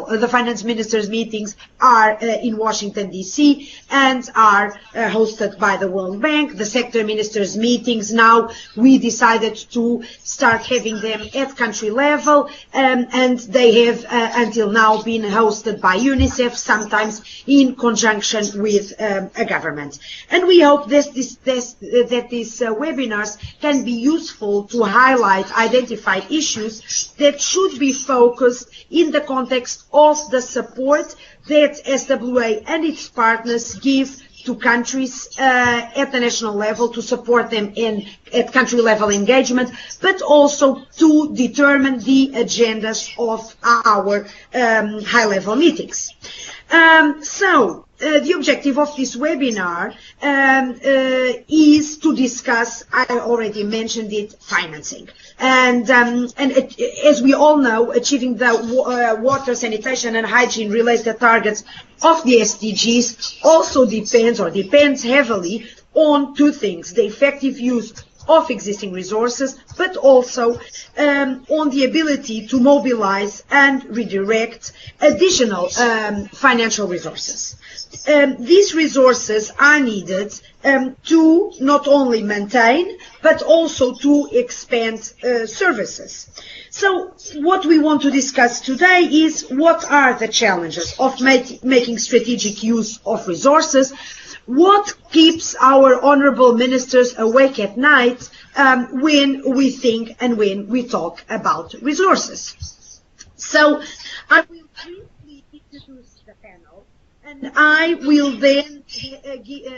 the finance ministers' meetings are in Washington, D.C. and are hosted by the World Bank. The sector ministers' meetings now, we decided to start having them at country level, and they have until now been hosted by UNICEF, sometimes in conjunction with a government. And we hope that these webinars can be useful to highlight, identify issues that should be focused in the context of the support that SWA and its partners give to countries at the national level to support them at country level engagement, but also to determine the agendas of our high level meetings. The objective of this webinar is to discuss, I already mentioned it, financing. And as we all know, achieving the water, sanitation and hygiene related targets of the SDGs also depends heavily on two things: the effective use of existing resources, but also on the ability to mobilize and redirect additional financial resources. These resources are needed to not only maintain, but also to expand services. So what we want to discuss today is what are the challenges of making strategic use of resources. What keeps our honorable ministers awake at night when we think and when we talk about resources? So I will briefly introduce the panel, and I will then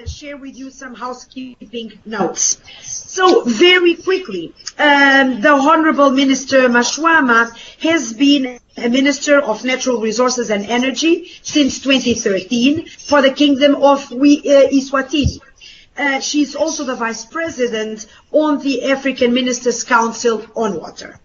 share with you some housekeeping notes. So very quickly, the Honorable Minister Mashwama has been a Minister of Natural Resources and Energy since 2013 for the Kingdom of Eswatini. She is also the Vice President on the African Ministers' Council on Water.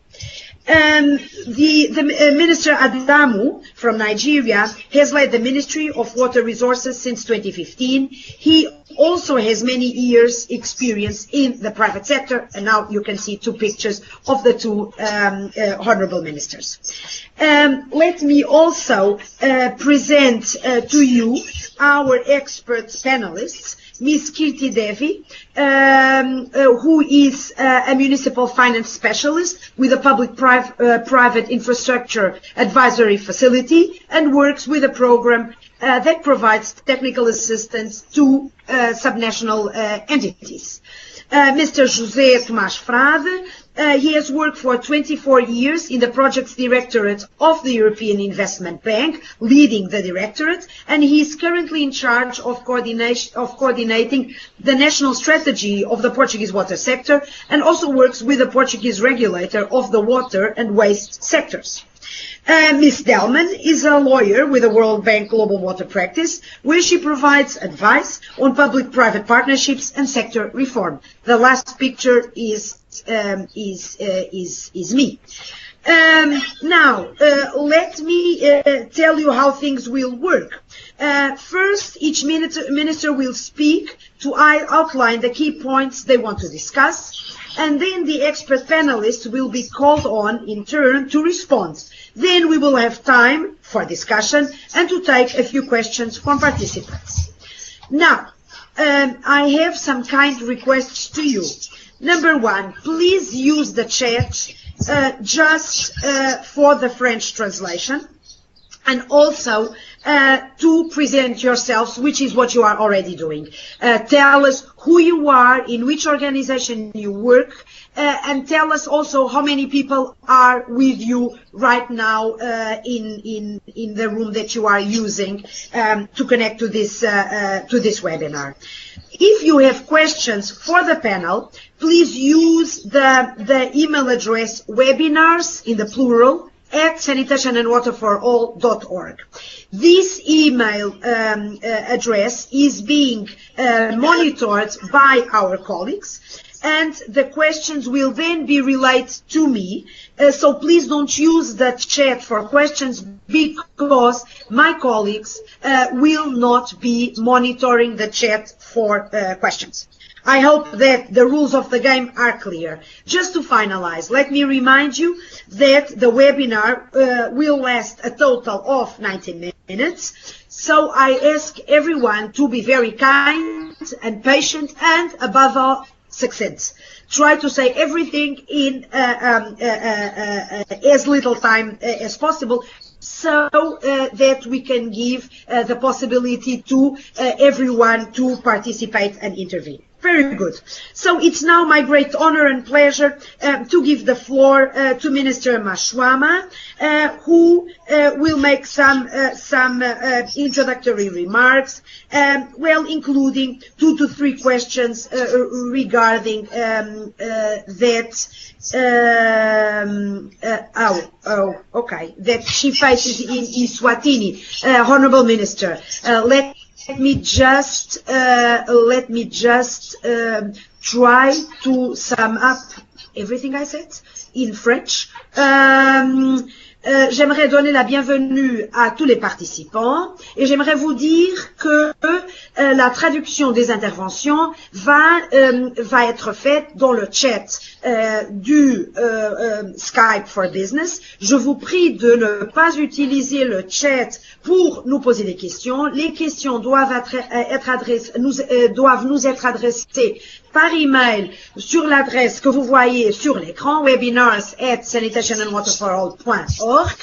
The Minister Adamu from Nigeria has led the Ministry of Water Resources since 2015. He also has many years experience in the private sector, and now you can see two pictures of the two honorable ministers. Let me also present to you our expert panelists. Ms. Kirti Devi, who is a Municipal Finance Specialist with a Public-Private Infrastructure Advisory Facility and works with a program that provides technical assistance to subnational entities. Mr. José Tomás Frade, he has worked for 24 years in the Projects Directorate of the European Investment Bank, leading the directorate, and he is currently in charge of coordinating the national strategy of the Portuguese water sector, and also works with the Portuguese regulator of the water and waste sectors. Ms. Delmon is a lawyer with the World Bank Global Water Practice, where she provides advice on public-private partnerships and sector reform. The last picture is me. Now, let me tell you how things will work. First, each minister will speak to outline the key points they want to discuss, and then the expert panelists will be called on in turn to respond. Then we will have time for discussion and to take a few questions from participants. Now, I have some kind requests to you. Number one, please use the chat just for the French translation, and also to present yourselves, which is what you are already doing. Tell us who you are, in which organization you work, and tell us also how many people are with you right now in the room that you are using to connect to this webinar. If you have questions for the panel, please use the email address webinars in the plural at sanitationandwaterforall.org. This email address is being monitored by our colleagues, and the questions will then be relayed to me. So please don't use the chat for questions, because my colleagues will not be monitoring the chat for questions. I hope that the rules of the game are clear. Just to finalize, let me remind you that the webinar will last a total of 90 minutes. So I ask everyone to be very kind and patient and, above all, succinct. Try to say everything in as little time as possible, so that we can give the possibility to everyone to participate and intervene. Very good. So it's now my great honor and pleasure to give the floor to Minister Mashwama, who will make some introductory remarks, including 2 to 3 questions regarding that she faces in Eswatini. Honorable Minister, let me just try to sum up everything I said in French. J'aimerais donner la bienvenue à tous les participants et j'aimerais vous dire que la traduction des interventions va être faite dans le chat du Skype for Business. Je vous prie de ne pas utiliser le chat pour nous poser des questions. Les questions doivent nous être adressées par email sur l'adresse que vous voyez sur l'écran, webinars@sanitationandwaterforall.org,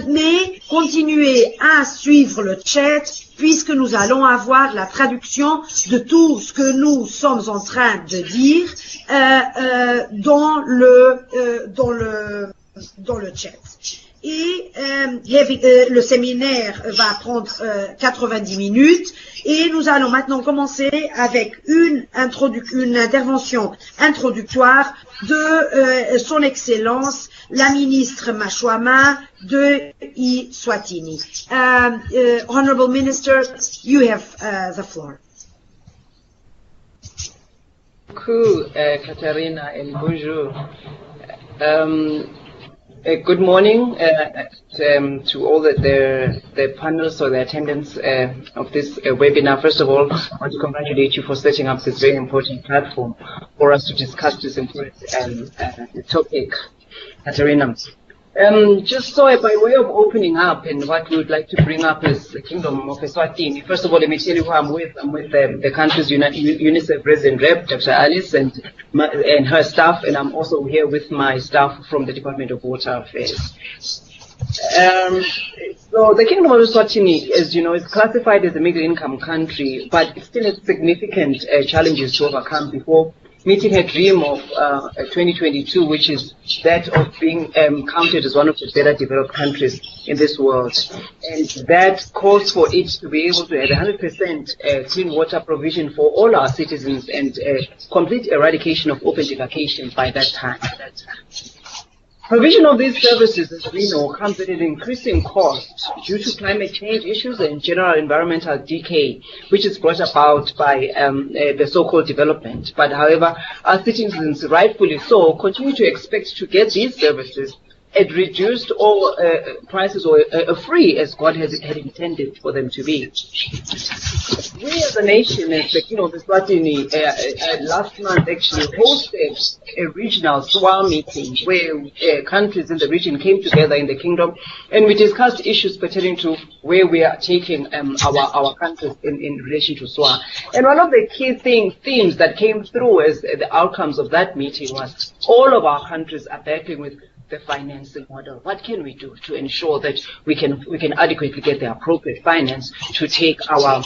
mais continuez à suivre le chat puisque nous allons avoir la traduction de tout ce que nous sommes en train de dire dans le chat. Et le séminaire va prendre 90 minutes et nous allons maintenant commencer avec une intervention introductoire de Son Excellence la ministre Mashwama de Eswatini. Honorable Minister, you have the floor. Cool, Catarina, and bonjour. Good morning to all the panelists or the attendants of this webinar. First of all, I want to congratulate you for setting up this very important platform for us to discuss this important topic, Catarina. Just so by way of opening up, and what we would like to bring up is the Kingdom of Eswatini. First of all, let me tell you who I'm with. I'm with the country's UNICEF resident rep, Dr. Alice, and her staff, and I'm also here with my staff from the Department of Water Affairs. So the Kingdom of Eswatini, as you know, is classified as a middle-income country, but it still has significant challenges to overcome before meeting a dream of 2022, which is that of being counted as one of the better developed countries in this world. And that calls for it to be able to have 100% clean water provision for all our citizens and complete eradication of open defecation by that time. Provision of these services, as we know, comes at an increasing cost due to climate change issues and general environmental decay, which is brought about by the so-called development. But however, our citizens, rightfully so, continue to expect to get these services at reduced or prices or free as God had intended for them to be. We as a nation, as the Kingdom of Eswatini, last month actually hosted a regional SWA meeting where countries in the region came together in the Kingdom, and we discussed issues pertaining to where we are taking our countries in relation to SWA. And one of the key themes that came through as the outcomes of that meeting was all of our countries are battling with the financing model. What can we do to ensure that we can adequately get the appropriate finance to take our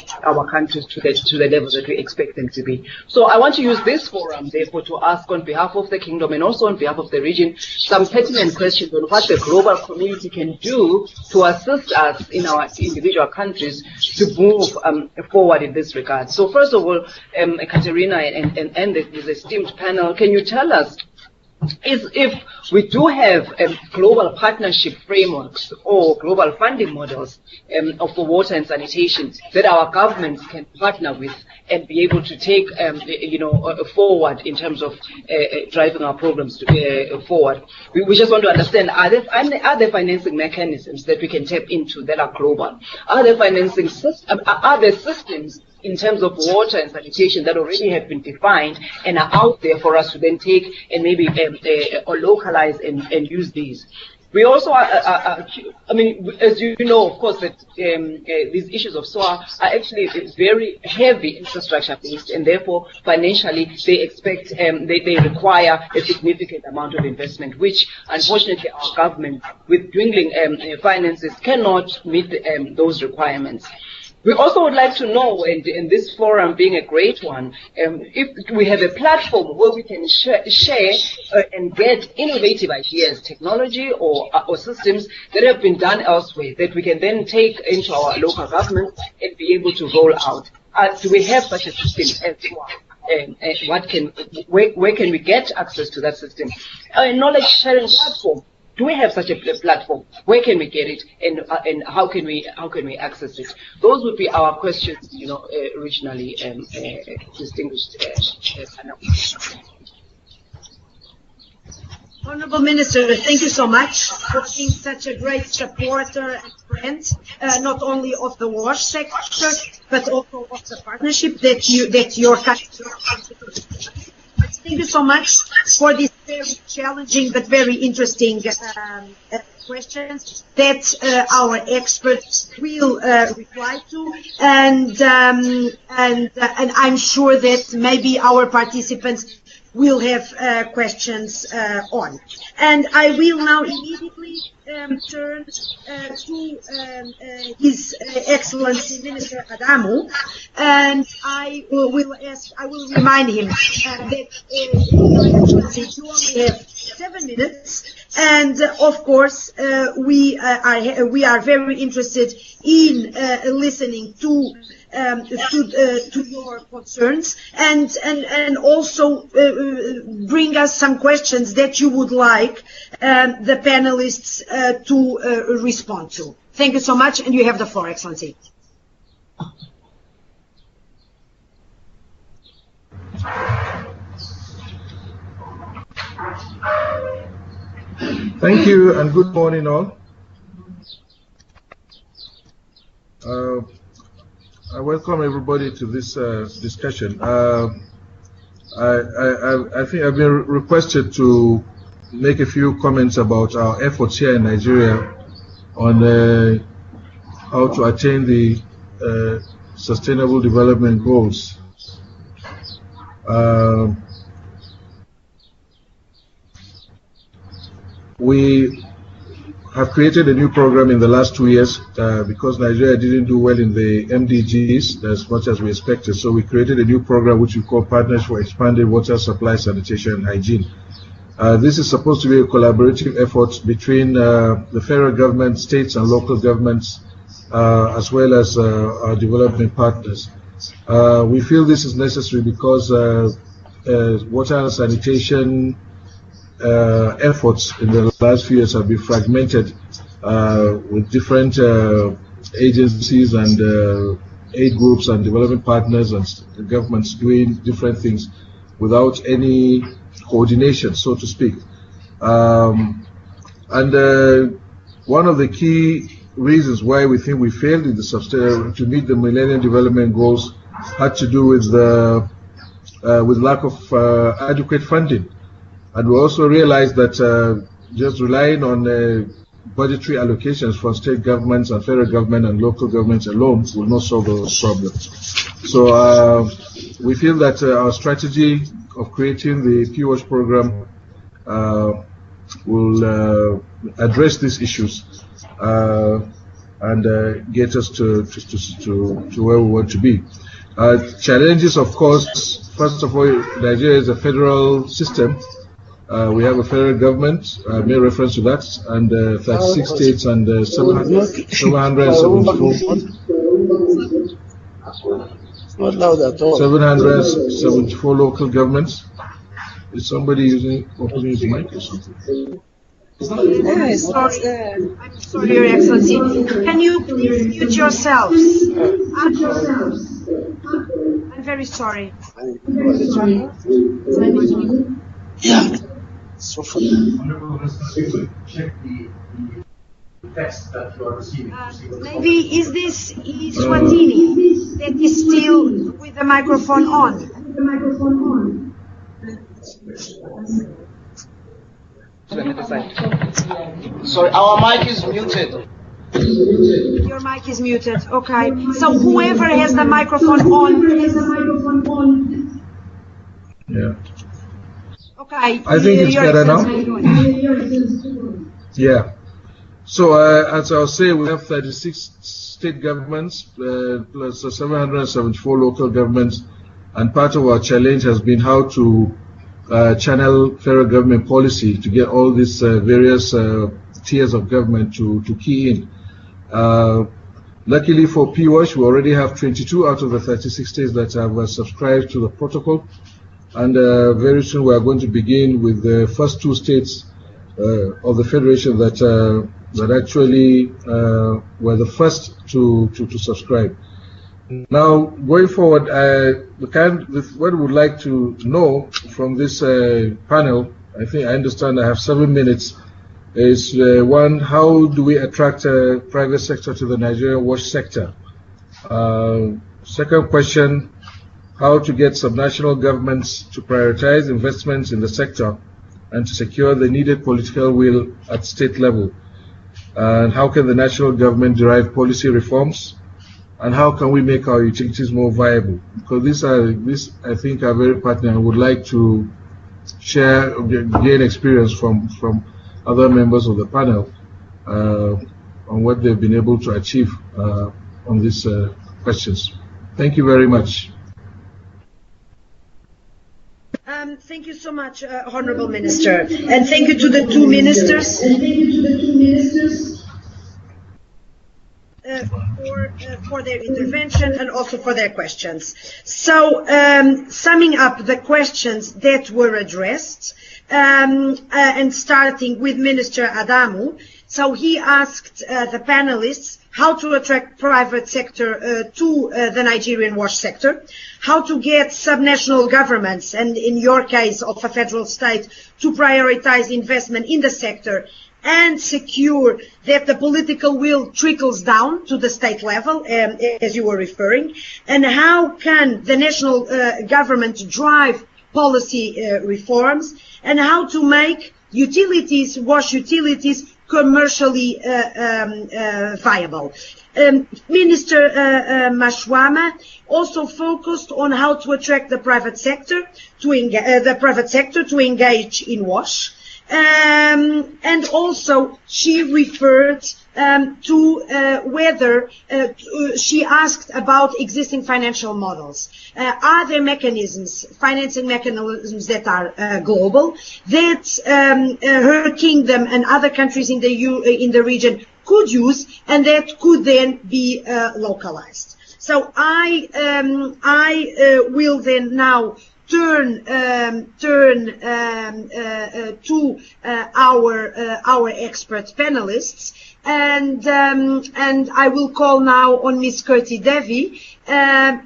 countries to the level that we expect them to be? So I want to use this forum, therefore, to ask on behalf of the Kingdom and also on behalf of the region some pertinent questions on what the global community can do to assist us in our individual countries to move forward in this regard. So first of all, Catarina and this esteemed panel, can you tell us if we do have global partnership frameworks or global funding models for water and sanitation that our governments can partner with and be able to take forward in terms of driving our programs forward. We just want to understand, are there financing mechanisms that we can tap into that are global? Are there financing systems in terms of water and sanitation that already have been defined and are out there for us to then take and maybe or localize and use these. We also I mean, as you know, of course, that these issues of SWA are actually very heavy infrastructure based, and therefore financially they expect they require a significant amount of investment, which unfortunately our government, with dwindling finances, cannot meet those requirements. We also would like to know, and this forum being a great one, if we have a platform where we can share and get innovative ideas, technology or systems that have been done elsewhere that we can then take into our local government and be able to roll out. Do we have such a system as well? Where can we get access to that system? A knowledge sharing platform. Do we have such a platform? Where can we get it, and how can we access it? Those would be our questions, you know, originally distinguished panel. Honourable Minister, thank you so much for being such a great supporter and friend, not only of the WASH sector, but also of the partnership that your country. Thank you so much for this very challenging but very interesting questions that our experts will reply to, and I'm sure that maybe our participants will have questions on. And I will now immediately turn to His Excellency Minister Adamu, and I will remind him that Your Excellency, you only have 7 minutes, and of course we are very interested in listening to your concerns, and also bring us some questions that you would like the panelists to respond to. Thank you so much, and you have the floor, Excellency. Thank you, and good morning all. I welcome everybody to this discussion. I think I've been requested to make a few comments about our efforts here in Nigeria on how to attain the Sustainable Development Goals. We have created a new program in the last 2 years because Nigeria didn't do well in the MDGs as much as we expected. So we created a new program which we call Partners for Expanded Water Supply, Sanitation and Hygiene. This is supposed to be a collaborative effort between the federal government, states and local governments, as well as our development partners. We feel this is necessary because water and sanitation efforts in the last few years have been fragmented with different agencies and aid groups and development partners and governments doing different things without any coordination, so to speak. And one of the key reasons why we think we failed in the to meet the Millennium Development Goals had to do with lack of adequate funding. And we also realized that just relying on budgetary allocations from state governments and federal government and local governments alone will not solve those problems. So we feel that our strategy of creating the PWASH program will address these issues and get us to where we want to be. Challenges, of course, first of all, Nigeria is a federal system. We have a federal government, made reference to that, and 36 states and 774 local governments. Is somebody opening the mic or something? I'm sorry, Your Excellency. Can you please mute yourselves? I'm very sorry. Yeah. So check the text that you are receiving. Maybe is this Swatini? that is still with the microphone on. Sorry, our mic is muted. Your mic is muted. Okay. So whoever has the microphone on. Yeah. Okay. I think it's better now. Yeah. So as I was saying, we have 36 state governments plus 774 local governments, and part of our challenge has been how to channel federal government policy to get all these various tiers of government to key in. Luckily for PWASH, we already have 22 out of the 36 states that have subscribed to the protocol, and very soon we are going to begin with the first 2 states of the federation that actually were the first to subscribe. Now, going forward, what we would like to know from this panel, I understand I have 7 minutes, is one, how do we attract private sector to the Nigerian wash sector? Second question, how to get subnational governments to prioritize investments in the sector and to secure the needed political will at state level? And how can the national government derive policy reforms? And how can we make our utilities more viable? Because these I think are very pertinent. I would like to share, gain experience from other members of the panel on what they've been able to achieve on these questions. Thank you very much. Thank you so much, Honorable Minister, and thank you to the 2 ministers. For their intervention and also for their questions. So, summing up the questions that were addressed, and starting with Minister Adamu. So he asked the panelists how to attract private sector to the Nigerian wash sector, how to get subnational governments, and in your case of a federal state, to prioritize investment in the sector and secure that the political will trickles down to the state level, as you were referring, and how can the national government drive policy reforms, and how to make utilities, wash utilities, commercially viable. Minister Mashwama also focused on how to attract the private sector to engage in wash. And also she referred to whether she asked about existing financial models. Are there mechanisms, financing mechanisms that are global, that her kingdom and other countries in the region could use, and that could then be localized? So I will then now turn to our expert panelists, and I will call now on Ms. Kirti Devi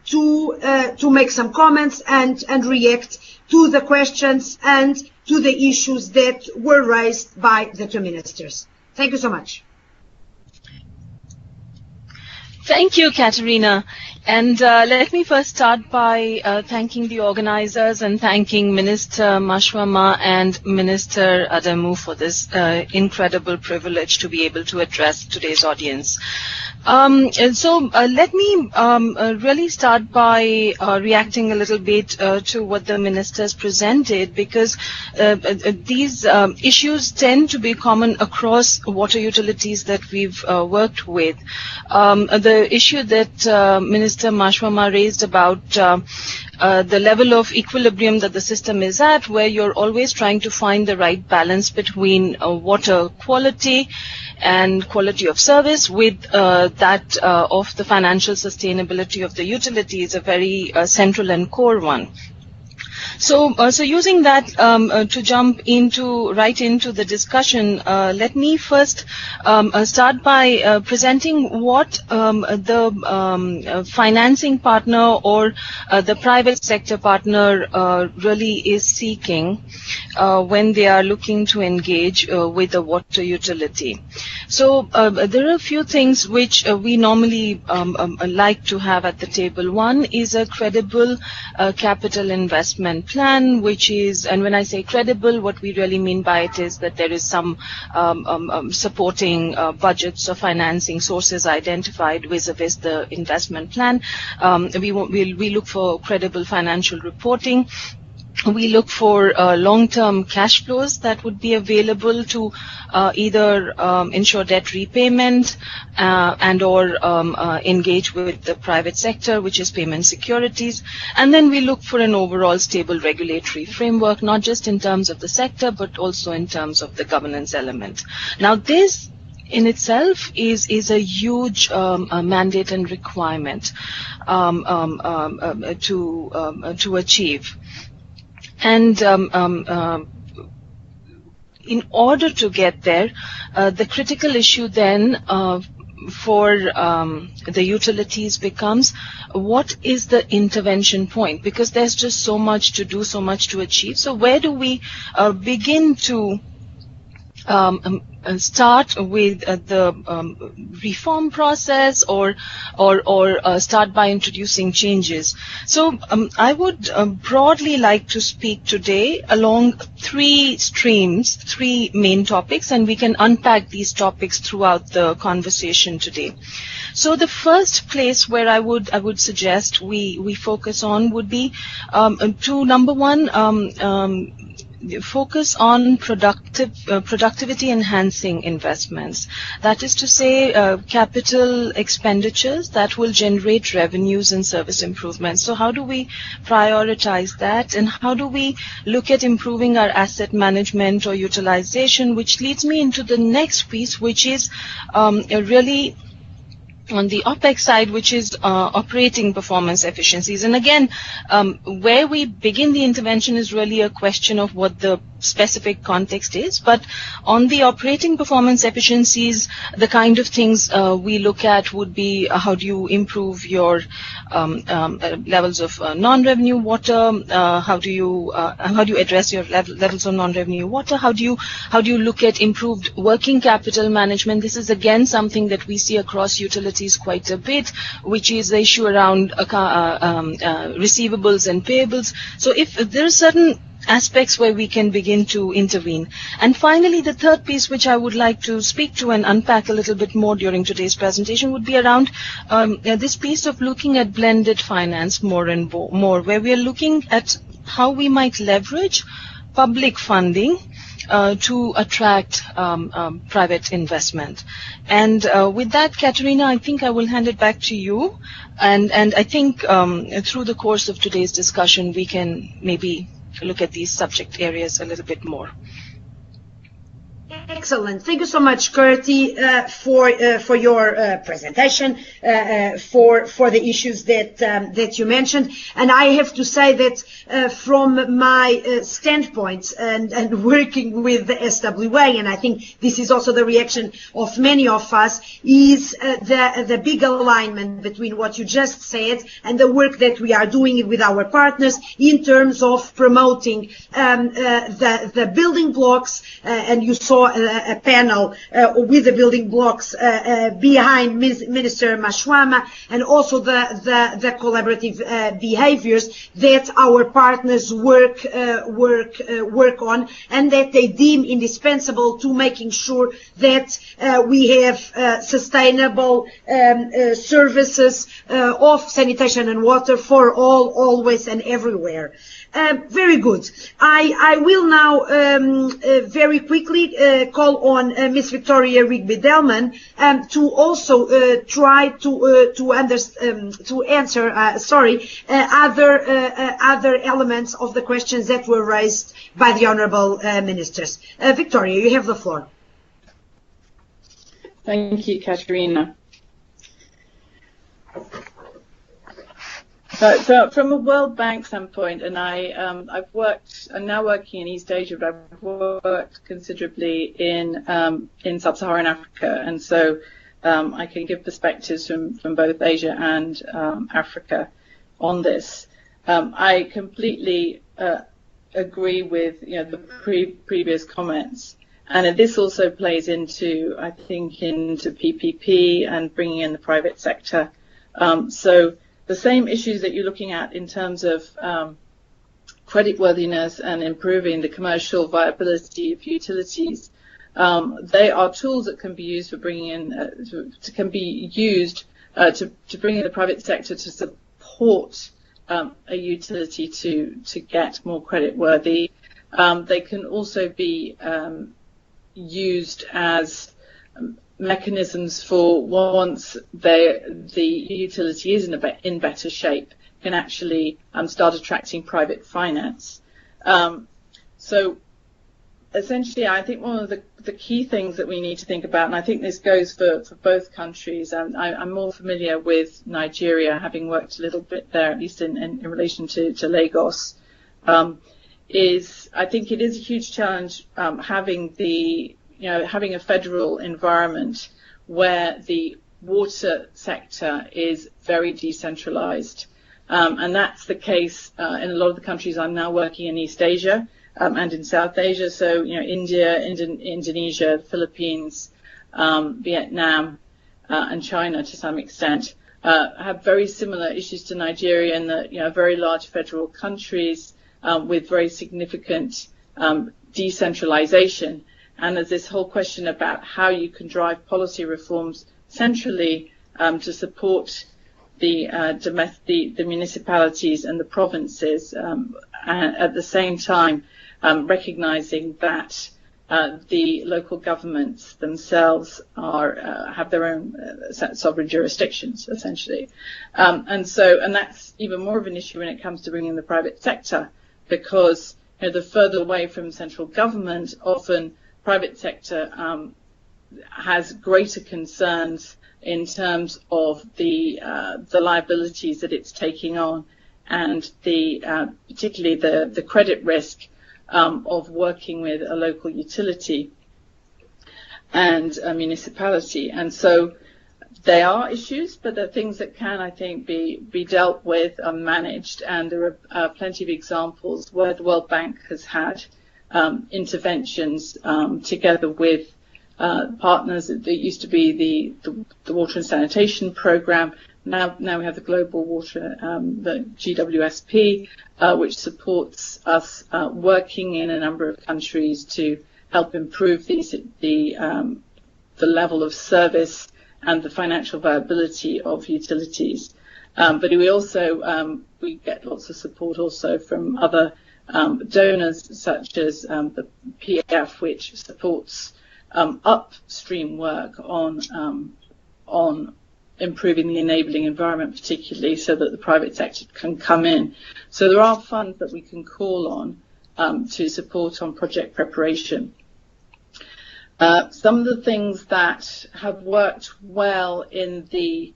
to make some comments and react to the questions and to the issues that were raised by the 2 ministers. Thank you so much. Thank you, Catarina. And let me first start by thanking the organizers and thanking Minister Mashwama and Minister Adamu for this incredible privilege to be able to address today's audience. Let me really start by reacting a little bit to what the ministers presented, because these issues tend to be common across water utilities that we've worked with. The issue that Minister Mashwama raised about the level of equilibrium that the system is at, where you're always trying to find the right balance between water quality and quality of service with that of the financial sustainability of the utility, is a very central and core one. So using that to jump right into the discussion, let me first start by presenting what the financing partner or the private sector partner really is seeking. when they are looking to engage with a water utility. So there are a few things which we normally like to have at the table. One is a credible capital investment plan, which is, and when I say credible, what we really mean by it is that there is some supporting budgets or financing sources identified vis-a-vis the investment plan. We look for credible financial reporting. We look for long-term cash flows that would be available to either ensure debt repayment and or engage with the private sector, which is payment securities. And then we look for an overall stable regulatory framework, not just in terms of the sector, but also in terms of the governance element. Now, this in itself is a huge mandate and requirement to achieve. And in order to get there, the critical issue then for the utilities becomes, what is the intervention point? Because there's just so much to do, so much to achieve. So where do we begin to start with the reform process, or start by introducing changes? So I would broadly like to speak today along three streams, three main topics, and we can unpack these topics throughout the conversation today. So the first place where I would suggest we focus on would be to number one, focus on productivity enhancing investments. That is to say, capital expenditures that will generate revenues and service improvements. So how do we prioritize that, and how do we look at improving our asset management or utilization, which leads me into the next piece, which is really on the OPEX side, which is operating performance efficiencies. And again, where we begin the intervention is really a question of what the specific context is. But on the operating performance efficiencies, the kind of things we look at would be how do you improve your levels of non-revenue water? How do you address your levels of non-revenue water? How do you look at improved working capital management? This is again something that we see across utilities quite a bit, which is the issue around receivables and payables. So if there are certain aspects where we can begin to intervene. And finally, the third piece which I would like to speak to and unpack a little bit more during today's presentation would be around this piece of looking at blended finance more and more, where we are looking at how we might leverage public funding to attract private investment. And with that, Catarina, I think I will hand it back to you. And I think through the course of today's discussion, we can maybe look at these subject areas a little bit more. Excellent. Thank you so much, Kirti, for your presentation, for the issues that you mentioned. And I have to say that from my standpoint and working with the SWA, and I think this is also the reaction of many of us, is the big alignment between what you just said and the work that we are doing with our partners in terms of promoting the building blocks, and you saw a panel with the building blocks behind Minister Mashwama, and also the collaborative behaviors that our partners work on, and that they deem indispensable to making sure that we have sustainable services of sanitation and water for all, always and everywhere. Very good. I will now very quickly call on Ms. Victoria Rigby Delmon to also try to answer other elements of the questions that were raised by the honourable ministers. Victoria, you have the floor. Thank you, Catarina. So from a World Bank standpoint, and I'm now working in East Asia, but I've worked considerably in Sub-Saharan Africa, and so I can give perspectives from both Asia and Africa on this. I completely agree with the previous comments. And this also plays into, I think, into PPP and bringing in the private sector. So the same issues that you're looking at in terms of creditworthiness and improving the commercial viability of utilities, they are tools that can be used for bringing in, to bring in the private sector to support a utility to get more creditworthy. They can also be used as mechanisms for once the utility is in better shape, can actually start attracting private finance. So essentially, I think one of the key things that we need to think about, and I think this goes for both countries, and I'm more familiar with Nigeria, having worked a little bit there, at least in relation to Lagos, is I think it is a huge challenge having a federal environment where the water sector is very decentralized. And that's the case in a lot of the countries I'm now working in East Asia and in South Asia. So, India, Indonesia, the Philippines, Vietnam, and China to some extent have very similar issues to Nigeria in that, very large federal countries with very significant decentralization. And there's this whole question about how you can drive policy reforms centrally to support the municipalities and the provinces, and at the same time recognizing that the local governments themselves have their own sovereign jurisdictions, essentially. And that's even more of an issue when it comes to bringing in the private sector, because the further away from central government, often private sector has greater concerns in terms of the liabilities that it's taking on, and particularly the credit risk of working with a local utility and a municipality. And so there are issues, but there are things that can, I think, be dealt with and managed. And there are plenty of examples where the World Bank has had interventions together with partners. It used to be the Water and Sanitation Program. Now we have the Global Water, the GWSP, which supports us working in a number of countries to help improve the level of service and the financial viability of utilities. But we also we get lots of support also from other donors, such as the PF, which supports upstream work on improving the enabling environment, particularly so that the private sector can come in. So there are funds that we can call on to support on project preparation. Some of the things that have worked well in the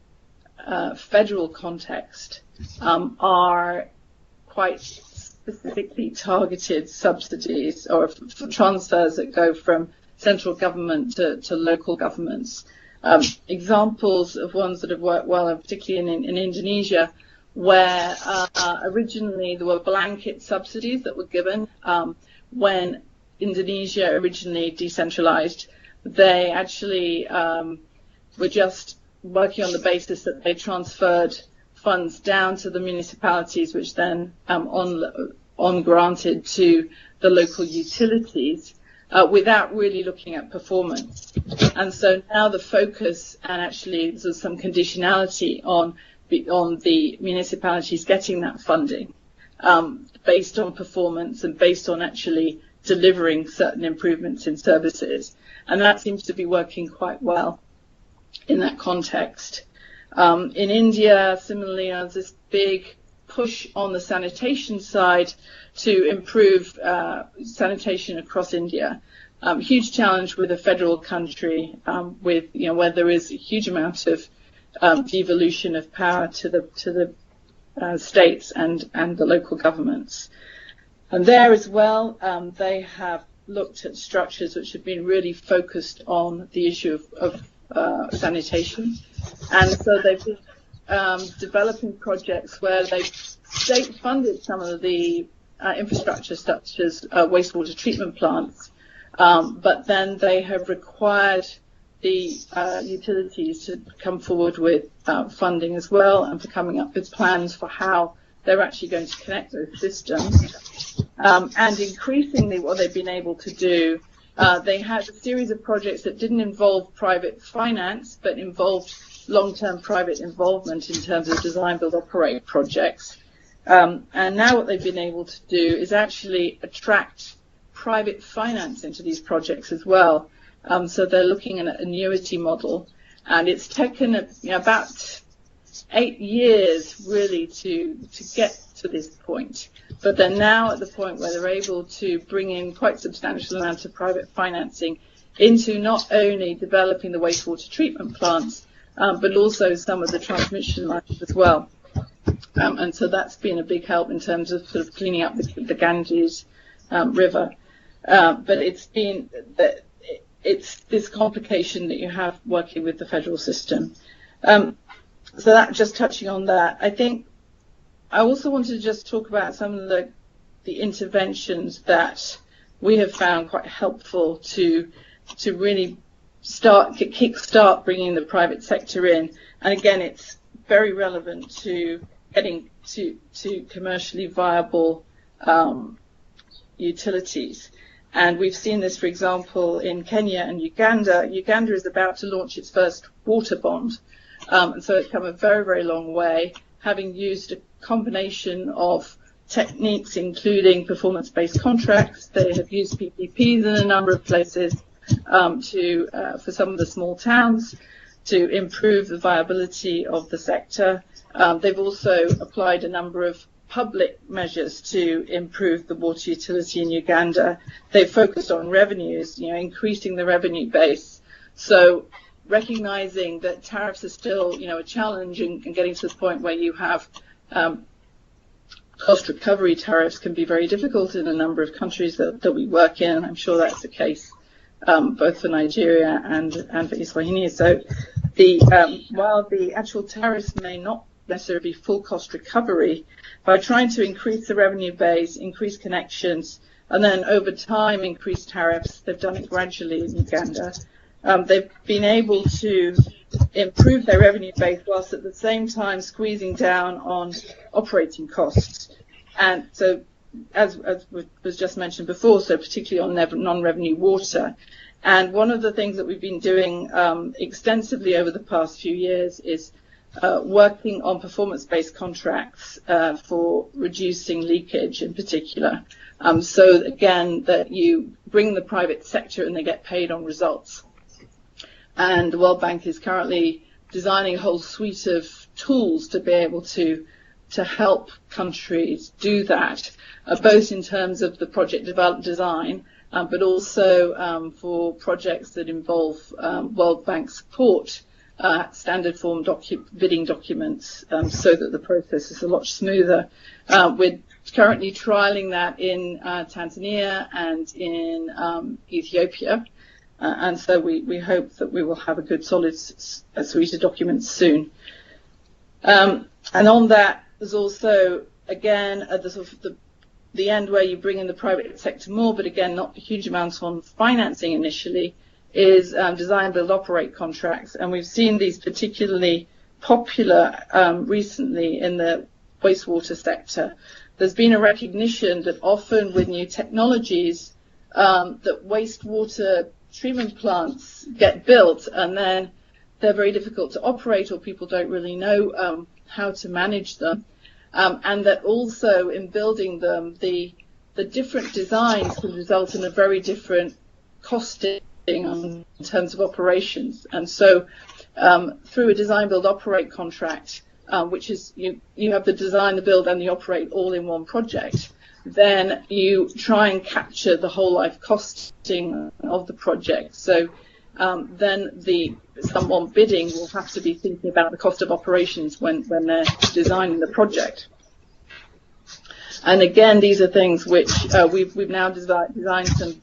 federal context are quite specifically targeted subsidies or transfers that go from central government to local governments. Examples of ones that have worked well, particularly in Indonesia, where originally there were blanket subsidies that were given when Indonesia originally decentralized. They actually were just working on the basis that they transferred funds down to the municipalities, which then on granted to the local utilities, without really looking at performance. And so now the focus, and actually there's some conditionality on the municipalities getting that funding based on performance and based on actually delivering certain improvements in services. And that seems to be working quite well in that context. In India, similarly, there's this big push on the sanitation side to improve sanitation across India. Huge challenge with a federal country, with where there is a huge amount of devolution of power to the states and the local governments. And there as well, they have looked at structures which have been really focused on the issue of sanitation. And so they've been developing projects where they've state-funded some of the infrastructure such as wastewater treatment plants, but then they have required the utilities to come forward with funding as well, and for coming up with plans for how they're actually going to connect those systems. And increasingly what they've been able to do, they had a series of projects that didn't involve private finance, but involved long-term private involvement in terms of design, build, operate projects. And now what they've been able to do is actually attract private finance into these projects as well. So they're looking at an annuity model, and it's taken about 8 years really to get to this point. But they're now at the point where they're able to bring in quite substantial amounts of private financing into not only developing the wastewater treatment plants, but also some of the transmission lines as well. And so that's been a big help in terms of sort of cleaning up the Ganges River. But it's this complication that you have working with the federal system. So that, just touching on that, I think I also wanted to just talk about some of the interventions that we have found quite helpful to really kickstart bringing the private sector in. And again, it's very relevant to getting to commercially viable utilities. And we've seen this, for example, in Kenya and Uganda. Uganda is about to launch its first water bond. And so it's come a very, very long way, having used a combination of techniques, including performance-based contracts. They have used PPPs in a number of places for some of the small towns to improve the viability of the sector. They've also applied a number of public measures to improve the water utility in Uganda. They've focused on revenues, increasing the revenue base. So recognizing that tariffs are still, a challenge, and getting to the point where you have cost recovery tariffs can be very difficult in a number of countries that we work in. I'm sure that's the case both for Nigeria and for Eswatini. So while the actual tariffs may not necessarily be full cost recovery, by trying to increase the revenue base, increase connections, and then over time increase tariffs, they've done it gradually in Uganda. They've been able to improve their revenue base whilst at the same time squeezing down on operating costs. And so, as was just mentioned before, so particularly on non-revenue water. And one of the things that we've been doing extensively over the past few years is working on performance-based contracts for reducing leakage in particular. So again, that you bring the private sector and they get paid on results. And the World Bank is currently designing a whole suite of tools to be able to help countries do that, both in terms of the project design, but also for projects that involve World Bank support, standard form bidding documents, so that the process is a lot smoother. We're currently trialing that in Tanzania and in Ethiopia. And so we hope that we will have a good solid suite of documents soon. And on that, there's also, again, at the end where you bring in the private sector more, but again, not a huge amount on financing initially, is design, build, operate contracts. And we've seen these particularly popular recently in the wastewater sector. There's been a recognition that often with new technologies, that wastewater treatment plants get built and then they're very difficult to operate, or people don't really know how to manage them, and that also in building them the different designs can result in a very different costing in terms of operations. And so through a design, build, operate contract, which is you have the design, the build and the operate all in one project, then you try and capture the whole life costing of the project. So then someone bidding will have to be thinking about the cost of operations when they're designing the project. And again, these are things which we've now designed some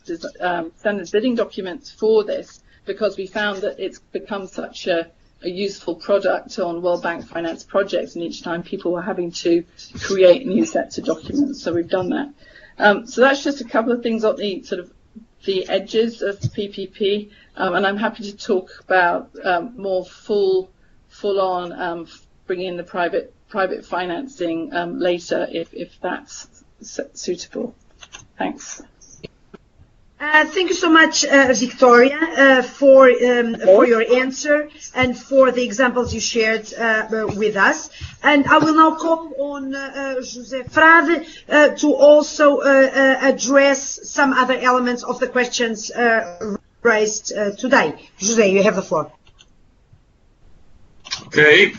standard bidding documents for this, because we found that it's become such a a useful product on World Bank finance projects, and each time people were having to create new sets of documents. So we've done that. So that's just a couple of things on the sort of the edges of PPP, and I'm happy to talk about more full-on bringing in the private financing later if that's suitable. Thanks. Thank you so much, Victoria, for your answer and for the examples you shared with us. And I will now call on José Frade to also address some other elements of the questions raised today. José, you have the floor. Okay.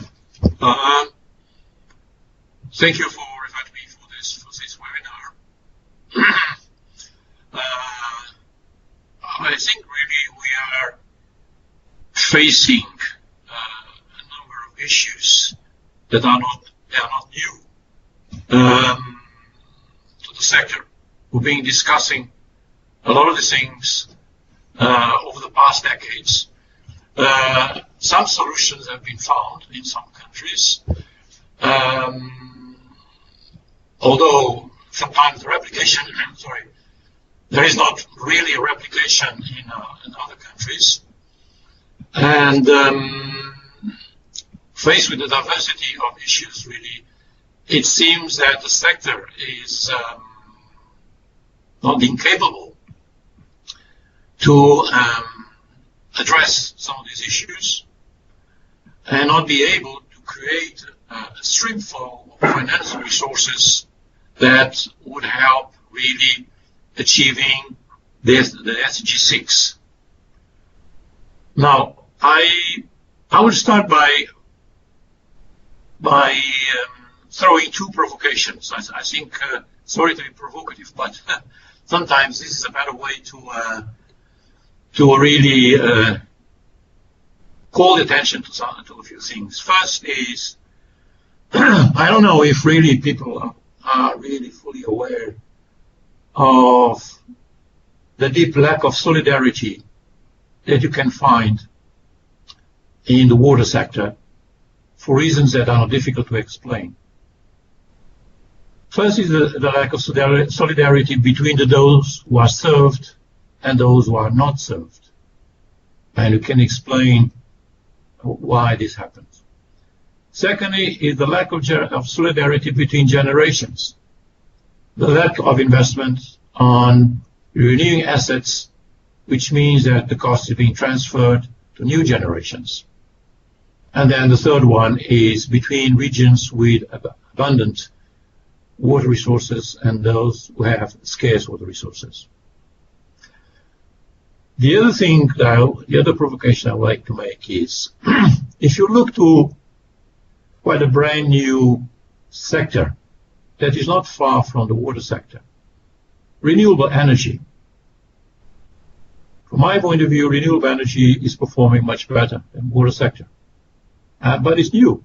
Thank you for inviting me for this webinar. I think really we are facing a number of issues that are not new to the sector. We've been discussing a lot of the things over the past decades. Some solutions have been found in some countries, although sometimes the replication, there is not really a replication in other countries. And faced with the diversity of issues, really, it seems that the sector is not being capable to address some of these issues and not be able to create a stream flow of financial resources that would help really achieving the SDG 6. Now, I would start by throwing two provocations. I think, sorry to be provocative, but sometimes this is a better way to really call attention to a few things. First is, I don't know if really people are really fully aware of the deep lack of solidarity that you can find in the water sector for reasons that are difficult to explain. First is the lack of solidarity between those who are served and those who are not served. And you can explain why this happens. Secondly is the lack of solidarity between generations. The lack of investment on renewing assets, which means that the cost is being transferred to new generations. And then the third one is between regions with abundant water resources and those who have scarce water resources. The other thing, the other provocation I would like to make is, if you look to quite a brand new sector that is not far from the water sector, renewable energy. From my point of view, renewable energy is performing much better than the water sector, but it's new.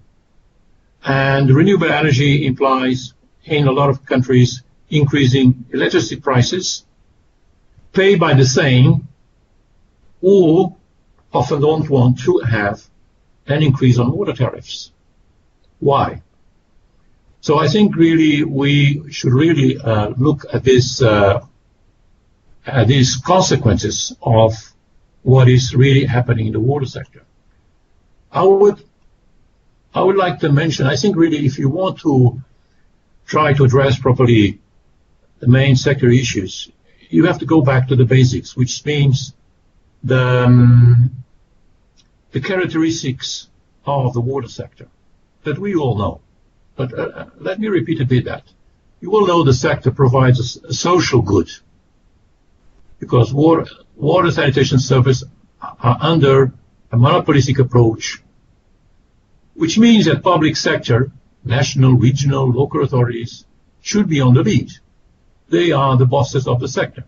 And renewable energy implies, in a lot of countries, increasing electricity prices, paid by the same, who often don't want to have an increase on water tariffs. Why? So I think really we should really look at this, at these consequences of what is really happening in the water sector. I would like to mention, I think really if you want to try to address properly the main sector issues, you have to go back to the basics, which means the characteristics of the water sector that we all know. But let me repeat a bit that. You all know the sector provides a social good because water sanitation services are under a monopolistic approach, which means that public sector, national, regional, local authorities should be on the lead. They are the bosses of the sector.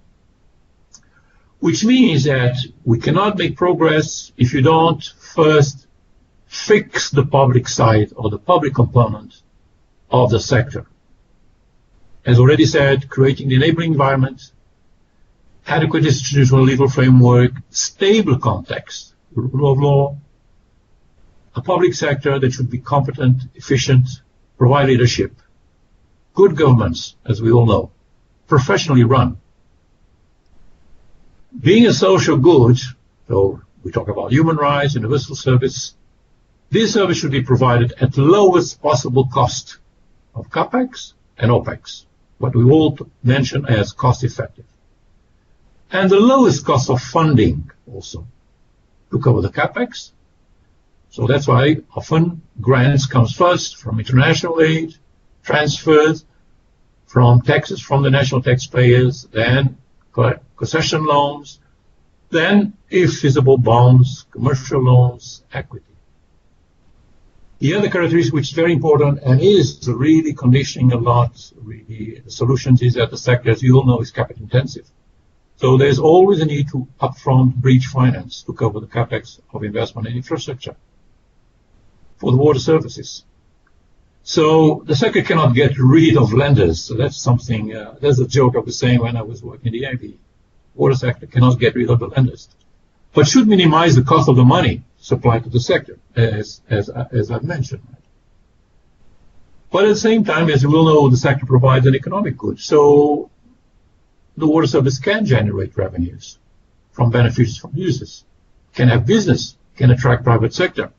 Which means that we cannot make progress if you don't first fix the public side or the public component of the sector. As already said, creating the enabling environment, adequate institutional legal framework, stable context, rule of law, a public sector that should be competent, efficient, provide leadership, good governments, as we all know, professionally run. Being a social good, so we talk about human rights, universal service, this service should be provided at the lowest possible cost of CAPEX and OPEX, what we all mention as cost effective. And the lowest cost of funding also to cover the CAPEX. So that's why often grants comes first from international aid, transfers from taxes from the national taxpayers, then concession loans, then, if feasible, bonds, commercial loans, equity. The other characteristic which is very important and is really conditioning a lot really the solutions is that the sector, as you all know, is capital intensive. So there's always a need to upfront bridge finance to cover the capex of investment in infrastructure for the water services. So the sector cannot get rid of lenders. So that's something, there's a joke I was saying when I was working in the AB. Water sector cannot get rid of the lenders, but should minimize the cost of the money supplied to the sector, as I've mentioned. But at the same time, as you will know, the sector provides an economic good. So the water service can generate revenues from beneficiaries, from users, can have business, can attract private sector,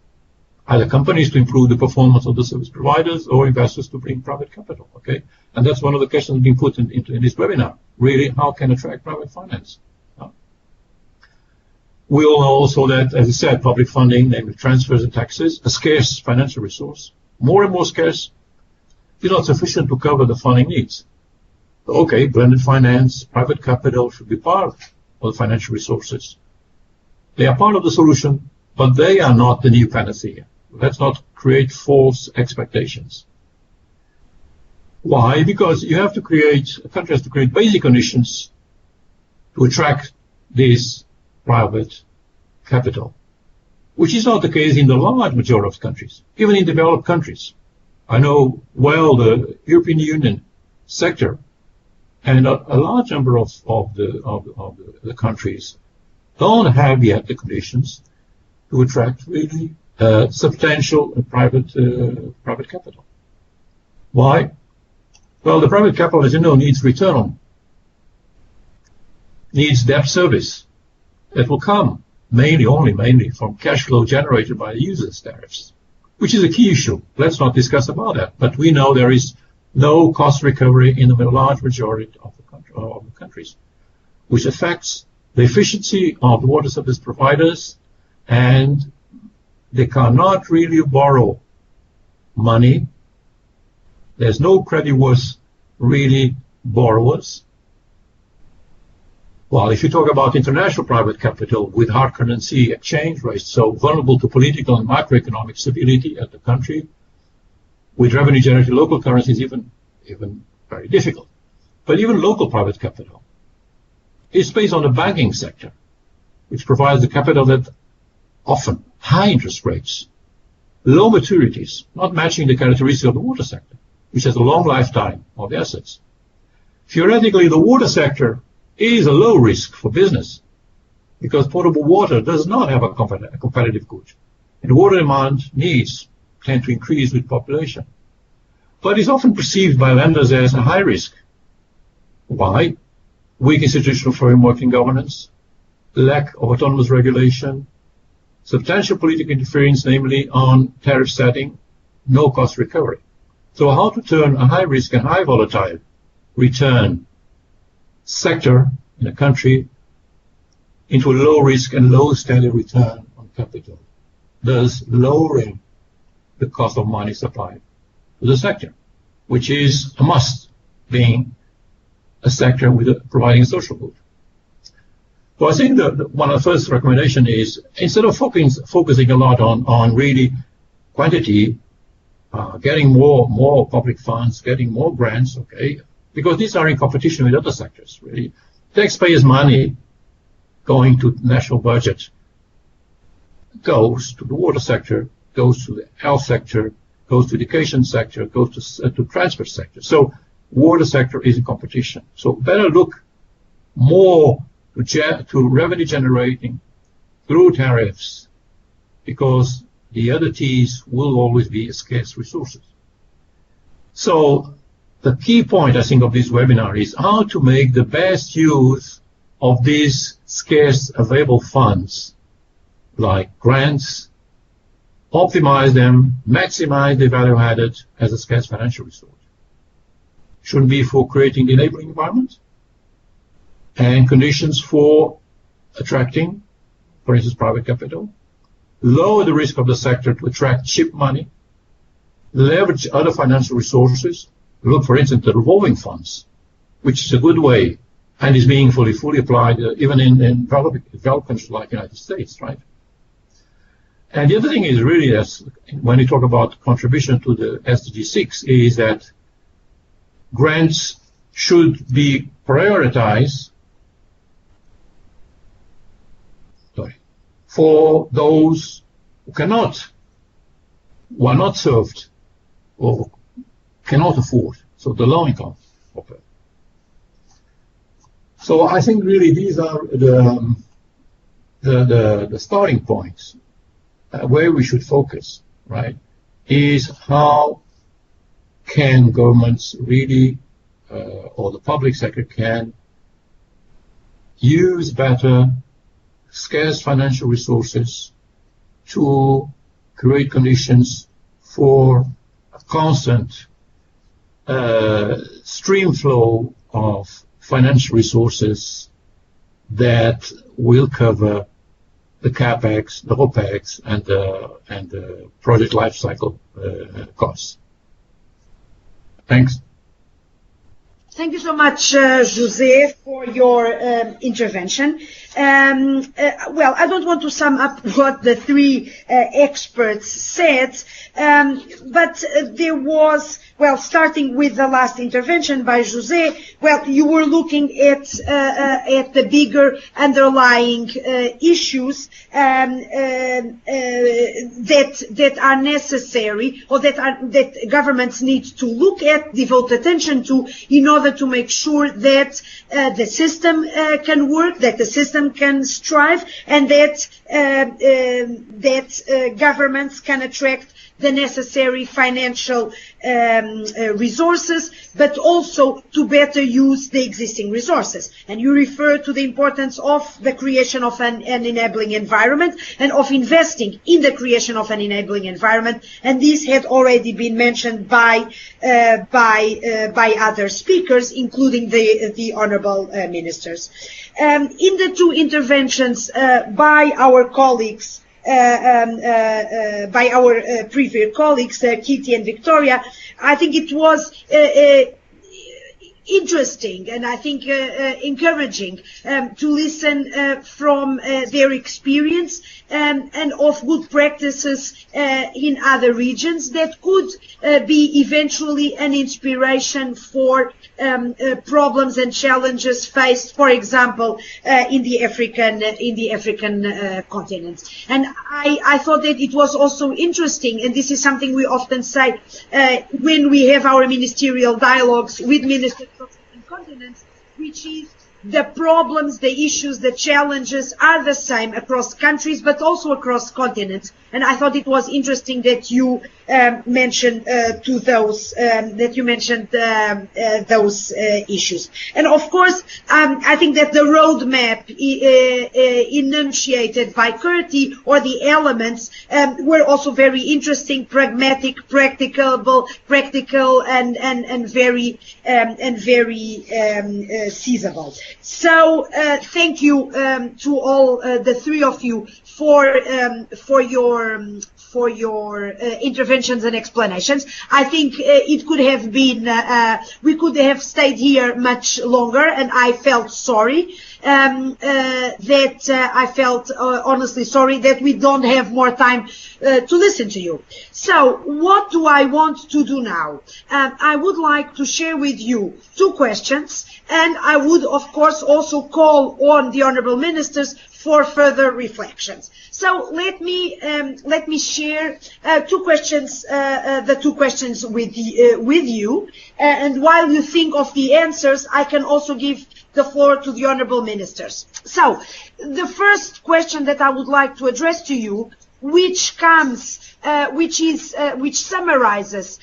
either companies to improve the performance of the service providers or investors to bring private capital, okay? And that's one of the questions being put in this webinar. Really, how can attract private finance? We all know also that, as I said, public funding, namely transfers and taxes, a scarce financial resource, more and more scarce, is not sufficient to cover the funding needs. Okay, blended finance, private capital should be part of the financial resources. They are part of the solution, but they are not the new panacea. Let's not create false expectations. Why? Because you have to create, a country has to create basic conditions to attract this private capital, which is not the case in the large majority of countries, even in developed countries. I know well the European Union sector and a large number of the countries don't have yet the conditions to attract really substantial private capital. Why? Well, the private capital, as you know, needs return, needs debt service that will come mainly from cash flow generated by the users' tariffs, which is a key issue. Let's not discuss about that. But we know there is no cost recovery in the large majority of the countries, which affects the efficiency of the water service providers, and they cannot really borrow money. There's no creditworthy really borrowers. Well, if you talk about international private capital with hard currency exchange rates, so vulnerable to political and macroeconomic stability at the country, with revenue generating local currencies even very difficult. But even local private capital is based on the banking sector, which provides the capital that often high interest rates, low maturities, not matching the characteristics of the water sector, which has a long lifetime of assets. Theoretically, the water sector is a low risk for business because potable water does not have a competitive good. And water demand needs tend to increase with population. But it's often perceived by lenders as a high risk. Why? Weak institutional framework and governance, lack of autonomous regulation, substantial political interference, namely on tariff setting, no cost recovery. So how to turn a high risk and high volatile return sector in a country into a low risk and low steady return on capital, thus lowering the cost of money supplied to the sector, which is a must, being a sector with providing a social good. So I think that one of the first recommendations is, instead of focusing a lot on really quantity, getting more public funds, getting more grants, okay, because these are in competition with other sectors, really. Taxpayers' money going to the national budget goes to the water sector, goes to the health sector, goes to the education sector, goes to transport sector. So water sector is in competition. So better look more to revenue generating through tariffs, because the other T's will always be scarce resources. So the key point, I think, of this webinar is how to make the best use of these scarce available funds, like grants, optimize them, maximize the value added as a scarce financial resource. Should be for creating the enabling environment and conditions for attracting, for instance, private capital, lower the risk of the sector to attract cheap money, leverage other financial resources. Look, for instance, the revolving funds, which is a good way and is being fully applied even in developed countries like the United States, right? And the other thing is really, as when you talk about contribution to the SDG 6, is that grants should be prioritized for those who are not served or cannot afford, so the low income. Okay. So I think really these are the starting points where we should focus, right? Is how can governments really, or the public sector can use better scarce financial resources to create conditions for a constant stream flow of financial resources that will cover the capex, the opex, and the project lifecycle costs. Thanks. Thank you so much, José, for your intervention. Well, I don't want to sum up what the three experts said, but there was, well, starting with the last intervention by José, well, you were looking at the bigger underlying issues that are necessary, or that governments need to look at, devote attention to, in order to make sure that the system can work, that the system can strive, and that governments can attract the necessary financial resources, but also to better use the existing resources. And you refer to the importance of the creation of an enabling environment and of investing in the creation of an enabling environment. And this had already been mentioned by other speakers, including the honorable ministers. In the two interventions by our colleagues, by our previous colleagues, Kirti and Victoria, I think it was interesting and I think encouraging to listen from their experience and of good practices in other regions that could be eventually an inspiration for problems and challenges faced, for example, in the African continent. And I thought that it was also interesting, and this is something we often say when we have our ministerial dialogues with ministers of different continents, which is the problems, the issues, the challenges are the same across countries, but also across continents. And I thought it was interesting that you mentioned those issues. And of course, I think that the roadmap enunciated by Kirti, or the elements, were also very interesting, pragmatic, practical, and very feasible. So thank you to all the three of you for your interventions and explanations. I think it could have been, we could have stayed here much longer, and I felt sorry I felt honestly sorry that we don't have more time to listen to you. So what do I want to do now? I would like to share with you two questions, and I would of course also call on the honourable ministers for further reflections. So let me share two questions, the two questions with you, and while you think of the answers, I can also give the floor to the honourable ministers. So the first question that I would like to address to you which summarizes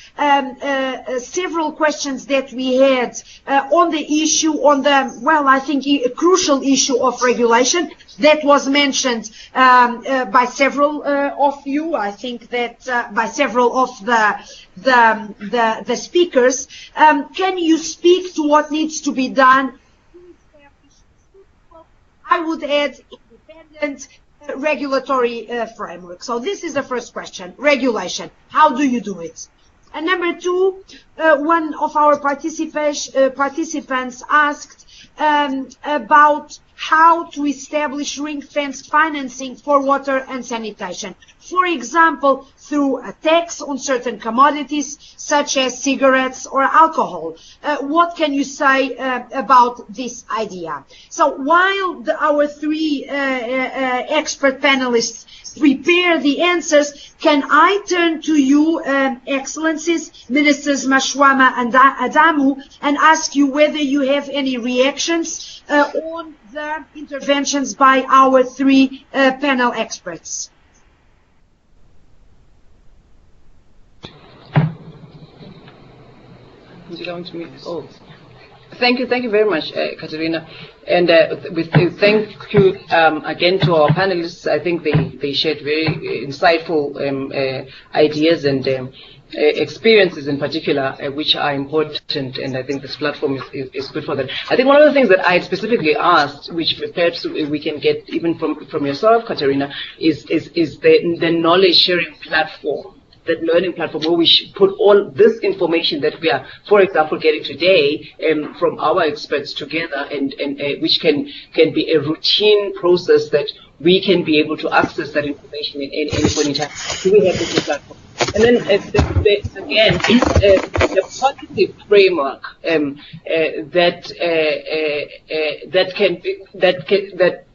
several questions that we had on the issue, on the, well, I think a crucial issue of regulation that was mentioned by several of you. I think that by several of the speakers. Can you speak to what needs to be done? I would add independent regulatory framework. So this is the first question, regulation. How do you do it? And number two, one of our participants asked about how to establish ring-fenced financing for water and sanitation. For example, through a tax on certain commodities such as cigarettes or alcohol. What can you say about this idea? So while our three expert panelists prepare the answers, can I turn to you, Excellencies, Ministers Mashwama and Adamu, and ask you whether you have any reactions on the interventions by our three panel experts? Oh, thank you very much, Catarina, and thank you again to our panelists. I think they shared very insightful ideas and experiences in particular, which are important, and I think this platform is good for that. I think one of the things that I had specifically asked, which perhaps we can get even from yourself, Catarina, is the knowledge sharing platform. That learning platform where we should put all this information that we are, for example, getting today from our experts together, and which can be a routine process that we can be able to access that information in any point in time. Do we have this platform? And then again, the positive framework that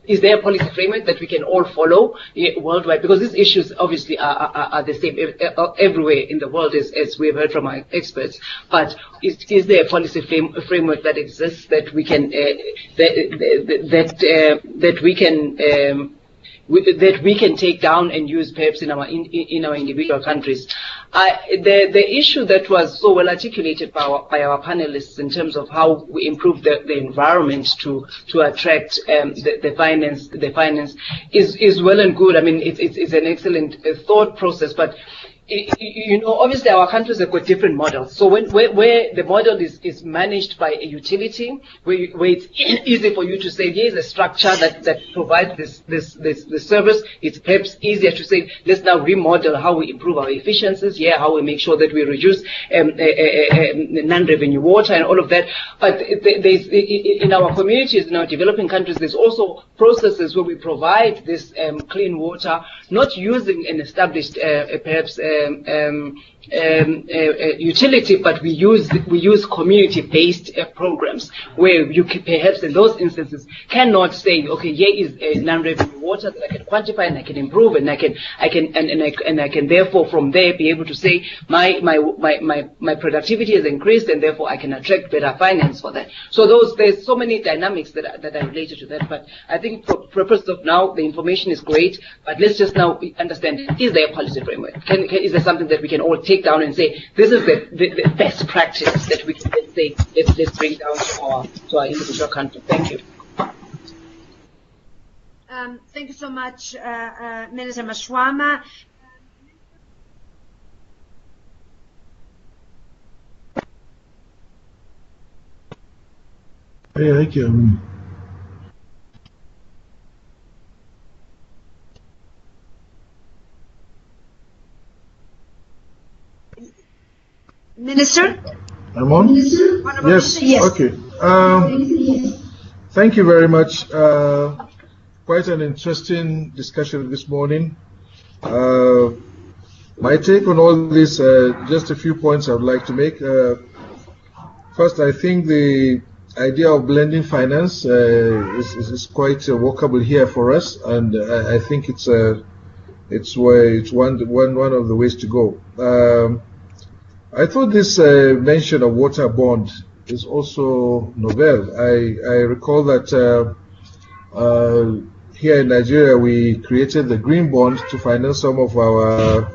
is there a policy framework that we can all follow worldwide? Because these issues obviously are the same everywhere in the world, as we have heard from our experts. But is there a policy framework that exists that we can that we can take down and use perhaps in our individual countries? The issue that was so well articulated by our panelists in terms of how we improve the environment to attract the finance is well and good. I mean, it's an excellent thought process, but you know, obviously our countries have got different models. So where the model is managed by a utility, where it's easy for you to say, here's a structure that provides this service, it's perhaps easier to say, let's now remodel how we improve our efficiencies, how we make sure that we reduce non-revenue water and all of that. But there's, in our communities, in our developing countries, there's also processes where we provide this clean water, not using an established perhaps utility, but we use community-based programs where you can, perhaps in those instances, cannot say, okay, here is a non-revenue water that I can quantify and I can improve, and I can therefore from there be able to say my productivity has increased, and therefore I can attract better finance for that. So there's so many dynamics that are related to that. But I think for purpose of now, the information is great, but let's just now understand: is there a policy framework? Is there something that we can all take down and say, this is the best practice that we can say, let's bring down to our individual country? Thank you. Thank you so much, Minister Mashwama. Thank you. Minister? I'm on? Minister? Yes. Okay. Thank you very much. Quite an interesting discussion this morning. My take on all this, just a few points I would like to make. First, I think the idea of blending finance is quite workable here for us, and I think it's one of the ways to go. I thought this mention of water bond is also novel. I recall that here in Nigeria, we created the Green Bond to finance some of our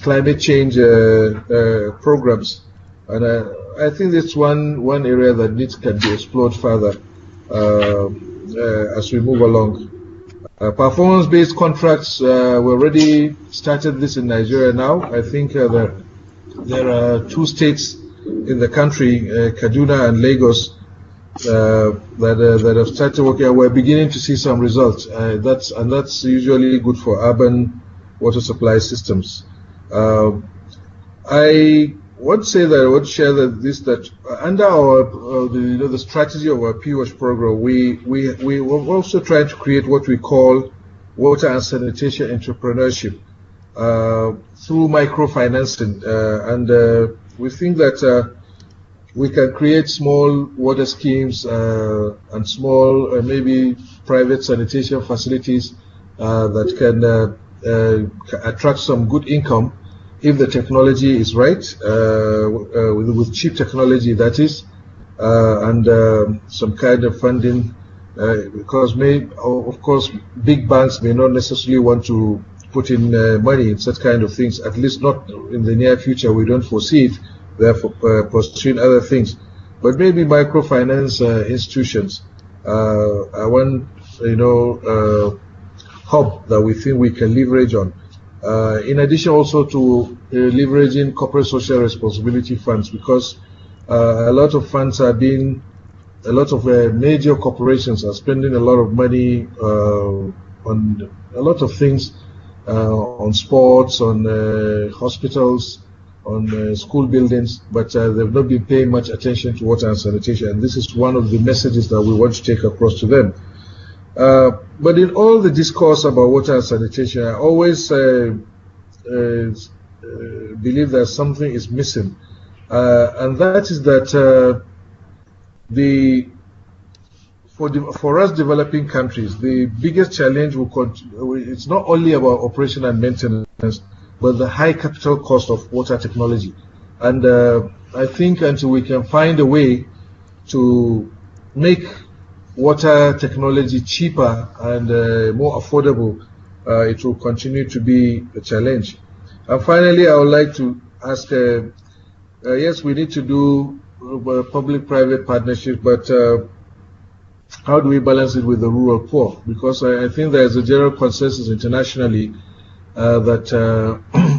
climate change programs, and I think that's one area that can be explored further as we move along. Performance-based contracts, we already started this in Nigeria now. I think there are 2 states in the country, Kaduna and Lagos, that have started working. We're beginning to see some results. That's usually good for urban water supply systems. I would say that I would share that under our the strategy of our PWASH program, we were also trying to create what we call water and sanitation entrepreneurship through microfinancing, and we think that we can create small water schemes and small maybe private sanitation facilities that can attract some good income if the technology is right, with cheap technology, that is, and some kind of funding, because of course big banks may not necessarily want to put in money in such kind of things, at least not in the near future. We don't foresee it. Therefore, pursuing other things, but maybe microfinance institutions are one, hub that we think we can leverage on. In addition, also to leveraging corporate social responsibility funds, because a lot of funds are being, a lot of major corporations are spending a lot of money on a lot of things, on sports, on hospitals, on school buildings, but they've not been paying much attention to water and sanitation, and this is one of the messages that we want to take across to them. But in all the discourse about water and sanitation, I always believe that something is missing, and that is that for us developing countries, the biggest challenge it's not only about operation and maintenance, but the high capital cost of water technology. And I think until we can find a way to make water technology cheaper and more affordable, it will continue to be a challenge. And finally, I would like to ask, yes, we need to do public-private partnership, but how do we balance it with the rural poor? Because I think there is a general consensus internationally that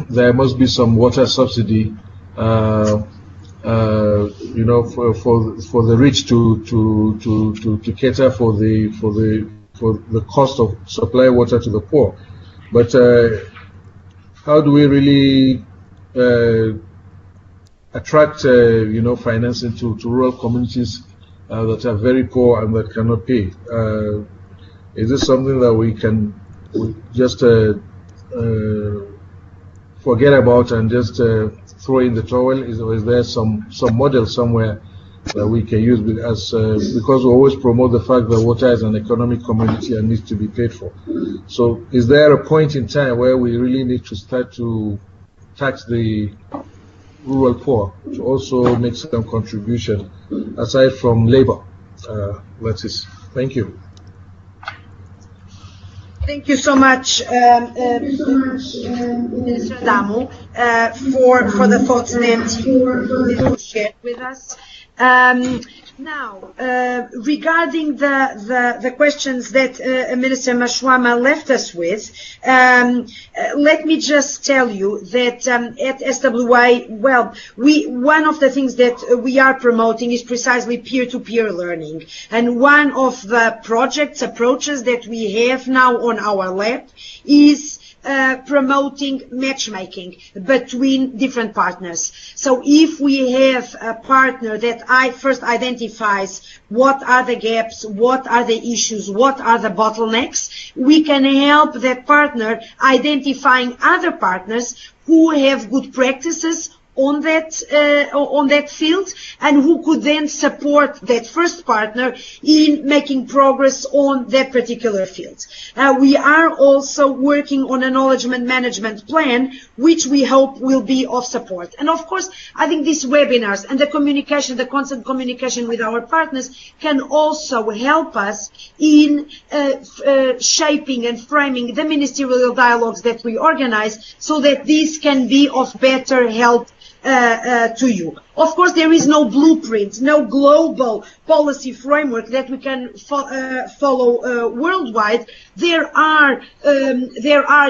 there must be some water subsidy, for the rich to cater for the cost of supply water to the poor. But how do we really attract financing to rural communities that are very poor and that cannot pay? Is this something that we can just forget about and just throw in the towel? Is there some model somewhere that we can use because we always promote the fact that water is an economic commodity and needs to be paid for? So is there a point in time where we really need to start to tax the rural poor to also make some contribution aside from labor? That is. Thank you. Thank you so much, Minister Adamu, for the thoughts that you shared with us. Now, regarding the questions that Minister Mashwama left us with, let me just tell you that at SWA, well, one of the things that we are promoting is precisely peer-to-peer learning, and one of the approaches that we have now on our lab is promoting matchmaking between different partners. So if we have a partner that first identifies what are the gaps, what are the issues, what are the bottlenecks, we can help that partner identifying other partners who have good practices on that field, and who could then support that first partner in making progress on that particular field. We are also working on a knowledge management plan, which we hope will be of support. And of course, I think these webinars and the communication, the constant communication with our partners can also help us in shaping and framing the ministerial dialogues that we organize, so that these can be of better help to you. Of course, there is no blueprint, no global policy framework that we can follow worldwide. There are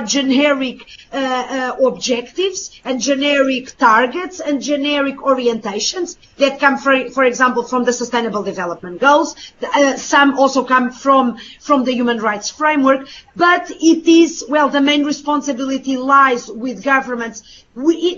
generic objectives and generic targets and generic orientations that come, for example, from the Sustainable Development Goals. Some also come from the Human Rights Framework. But it is, well, the main responsibility lies with governments,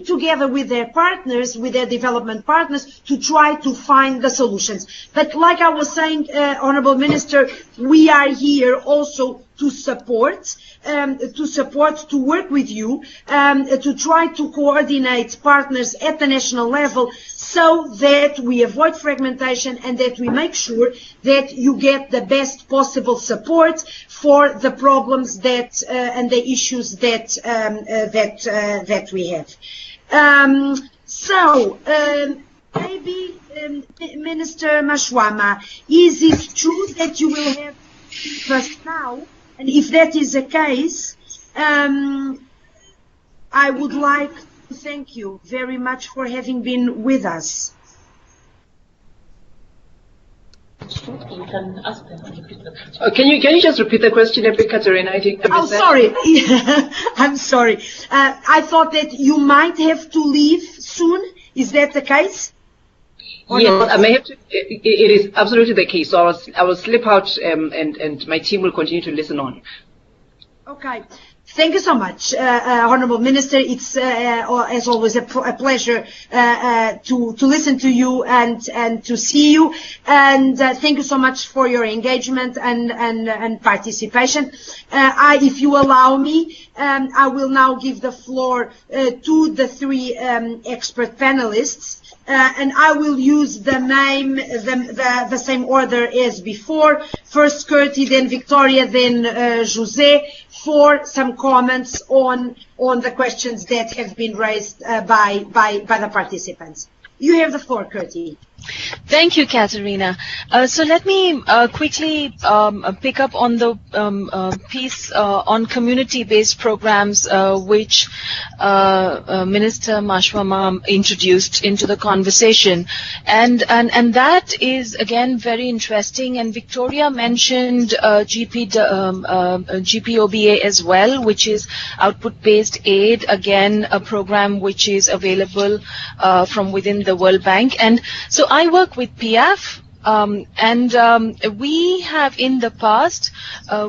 together with their partners, with their development partners, to try to find the solutions. But like I was saying, Honourable Minister, we are here also to support, to work with you, to try to coordinate partners at the national level, so that we avoid fragmentation and that we make sure that you get the best possible support for the problems that and the issues that that we have. Maybe Minister Mashwama, is it true that you will have us now? And if that is the case, I would like to thank you very much for having been with us. Can you just repeat the question a bit, Catarina? Sorry. I'm sorry. I thought that you might have to leave soon. Is that the case? Yes, I may have to. It is absolutely the case. So I will slip out, and my team will continue to listen on. Okay. Thank you so much, Honourable Minister. It's as always a pleasure to listen to you and to see you. And thank you so much for your engagement and participation. If you allow me, I will now give the floor to the three expert panelists. And I will use the same order as before. First Kirti, then Victoria, then José, for some comments on the questions that have been raised by the participants. You have the floor, Kirti. Thank you, Catarina. So let me quickly pick up on the piece on community-based programs which Minister Mashwama introduced into the conversation, and that is again very interesting. And Victoria mentioned GPOBA as well, which is output-based aid, again a program which is available from within the World Bank. And so I work with PF, and we have in the past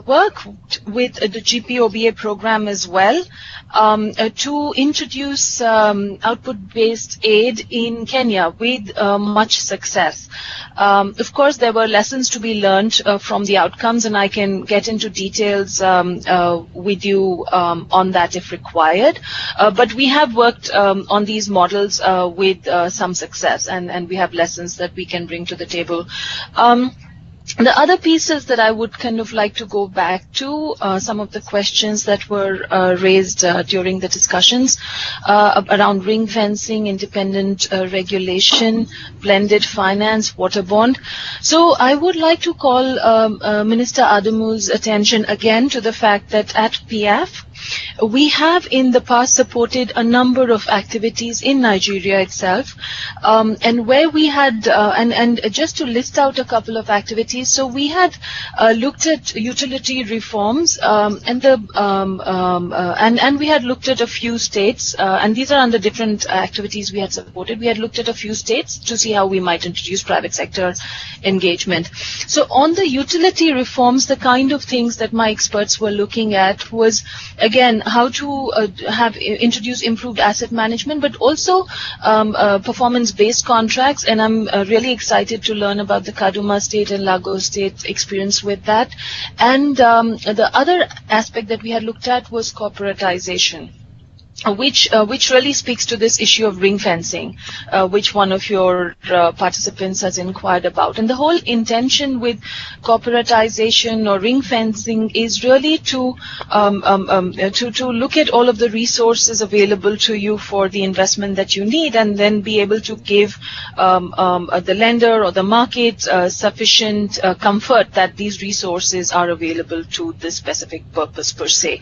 worked with the GPOBA program as well to introduce output-based aid in Kenya with much success. Of course, there were lessons to be learned from the outcomes, and I can get into details with you on that if required. But we have worked on these models with some success, and we have lessons that we can bring to the table. The other pieces that I would kind of like to go back to, some of the questions that were raised during the discussions around ring fencing, independent regulation, blended finance, water bond. So I would like to call Minister Adamu's attention again to the fact that at PF, we have in the past supported a number of activities in Nigeria itself, and where we had, and just to list out a couple of activities, so we had looked at utility reforms, and we had looked at a few states, and these are under different activities we had supported. We had looked at a few states to see how we might introduce private sector engagement. So on the utility reforms, the kind of things that my experts were looking at was, again, how to introduce improved asset management, but also performance-based contracts. And I'm really excited to learn about the Kaduna State and Lagos State experience with that. And the other aspect that we had looked at was corporatization. which really speaks to this issue of ring fencing, which one of your participants has inquired about. And the whole intention with corporatization or ring fencing is really to look at all of the resources available to you for the investment that you need, and then be able to give the lender or the market sufficient comfort that these resources are available to this specific purpose per se.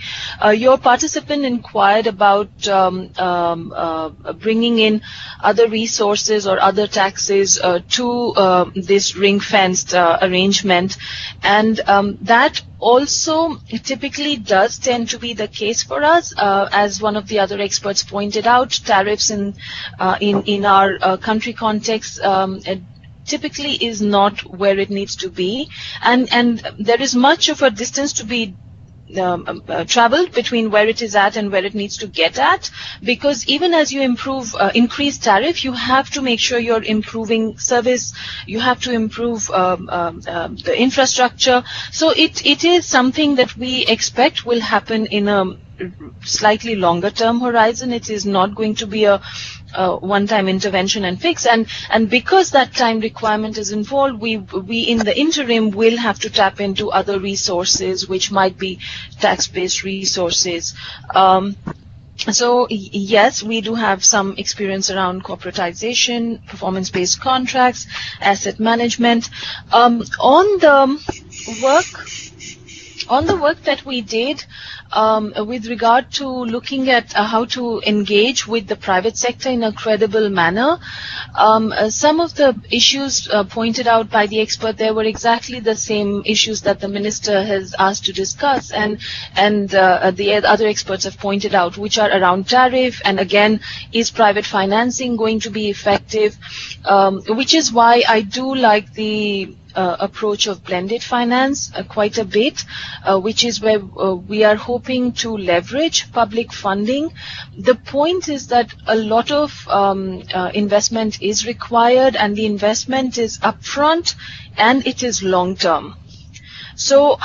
Your participant inquired about bringing in other resources or other taxes to this ring-fenced arrangement, and that also typically does tend to be the case for us. As one of the other experts pointed out, tariffs in our country context typically is not where it needs to be, and there is much of a distance to be traveled between where it is at and where it needs to get at, because even as you increase tariff, you have to make sure you're improving service, you have to improve the infrastructure. So it is something that we expect will happen in a slightly longer term horizon. It is not going to be a one-time intervention and fix, and because that time requirement is involved, we in the interim will have to tap into other resources, which might be tax-based resources. So yes, we do have some experience around corporatization, performance-based contracts, asset management. On the work that we did with regard to looking at how to engage with the private sector in a credible manner, some of the issues pointed out by the expert there were exactly the same issues that the minister has asked to discuss, and the other experts have pointed out, which are around tariff, and again, is private financing going to be effective, which is why I do like the approach of blended finance quite a bit, which is where we are hoping to leverage public funding. The point is that a lot of investment is required, and the investment is upfront and it is long term. So,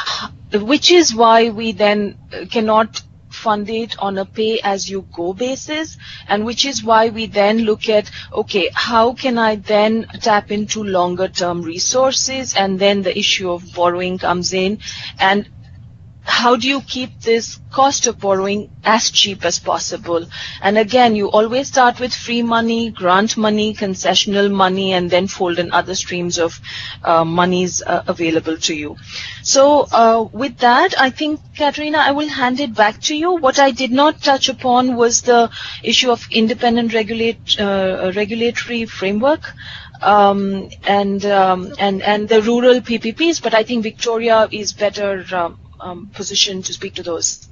which is why we then cannot fund it on a pay-as-you-go basis, and which is why we then look at, okay, how can I then tap into longer-term resources, and then the issue of borrowing comes in, and how do you keep this cost of borrowing as cheap as possible? And again, you always start with free money, grant money, concessional money, and then fold in other streams of monies available to you. So with that, I think, Catarina, I will hand it back to you. What I did not touch upon was the issue of independent regulatory framework and the rural PPPs, but I think Victoria is better position to speak to those.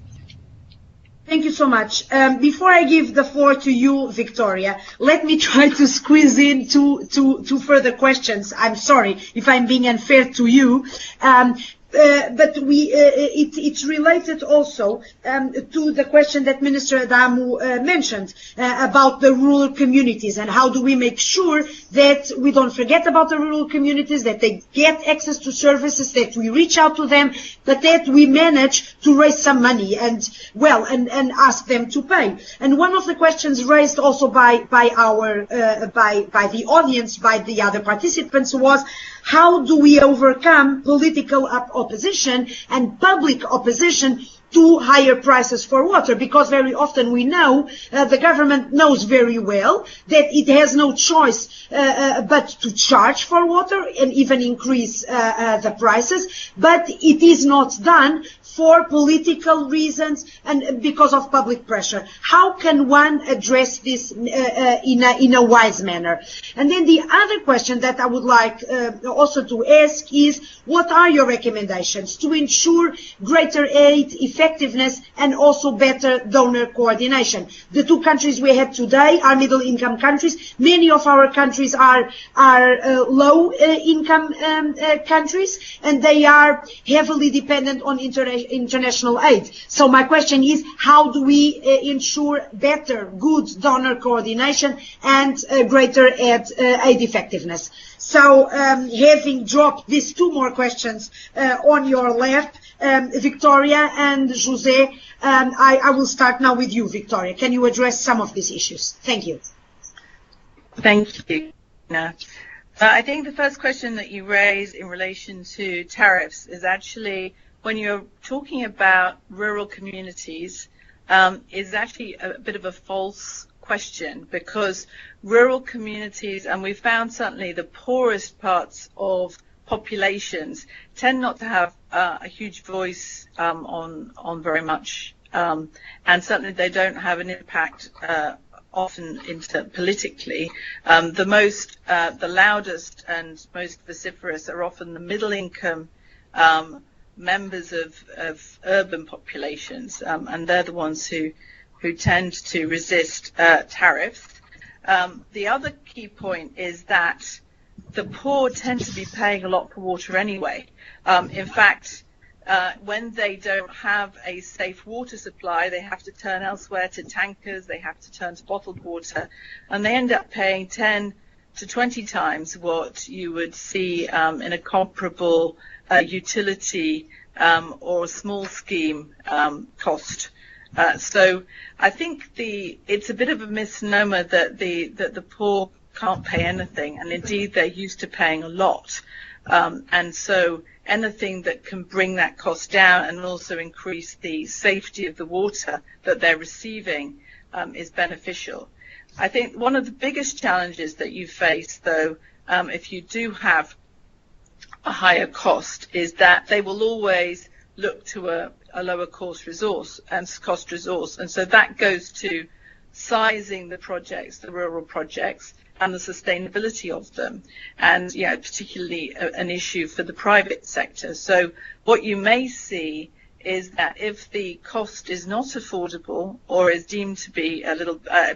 Thank you so much. Before I give the floor to you, Victoria, let me try to squeeze in two further questions. I'm sorry if I'm being unfair to you. But it's related also to the question that Minister Adamu mentioned about the rural communities, and how do we make sure that we don't forget about the rural communities, that they get access to services, that we reach out to them, but that we manage to raise some money and ask them to pay. And one of the questions raised also by the audience, by the other participants, was how do we overcome political opposition and public opposition to higher prices for water? Because very often we know the government knows very well that it has no choice but to charge for water and even increase the prices, but it is not done for political reasons and because of public pressure. How can one address this in a wise manner? And then the other question that I would like also to ask is, what are your recommendations to ensure greater aid effectiveness and also better donor coordination? The two countries we have today are middle income countries. Many of our countries are low income countries, and they are heavily dependent on international aid. So my question is, how do we ensure better, good donor coordination and greater aid effectiveness? So having dropped these two more questions on your left, Victoria and José. I will start now with you, Victoria. Can you address some of these issues? Thank you. Thank you. I think the first question that you raised in relation to tariffs is actually, when you're talking about rural communities, is actually a bit of a false question, because rural communities, and we found certainly the poorest parts of populations, tend not to have a huge voice on very much, and certainly they don't have an impact often politically. The loudest and most vociferous are often the middle income members of urban populations, and they're the ones who tend to resist tariffs. The other key point is that the poor tend to be paying a lot for water anyway. In fact, when they don't have a safe water supply, they have to turn elsewhere to tankers, they have to turn to bottled water, and they end up paying 10 to 20 times what you would see in a comparable utility or small scheme cost. So I think it's a bit of a misnomer that the poor can't pay anything, and indeed they're used to paying a lot. And so anything that can bring that cost down and also increase the safety of the water that they're receiving is beneficial. I think one of the biggest challenges that you face, though, if you do have a higher cost, is that they will always look to a lower cost resource. And so that goes to sizing the projects, the rural projects, and the sustainability of them, and particularly an issue for the private sector. So what you may see is that if the cost is not affordable or is deemed to be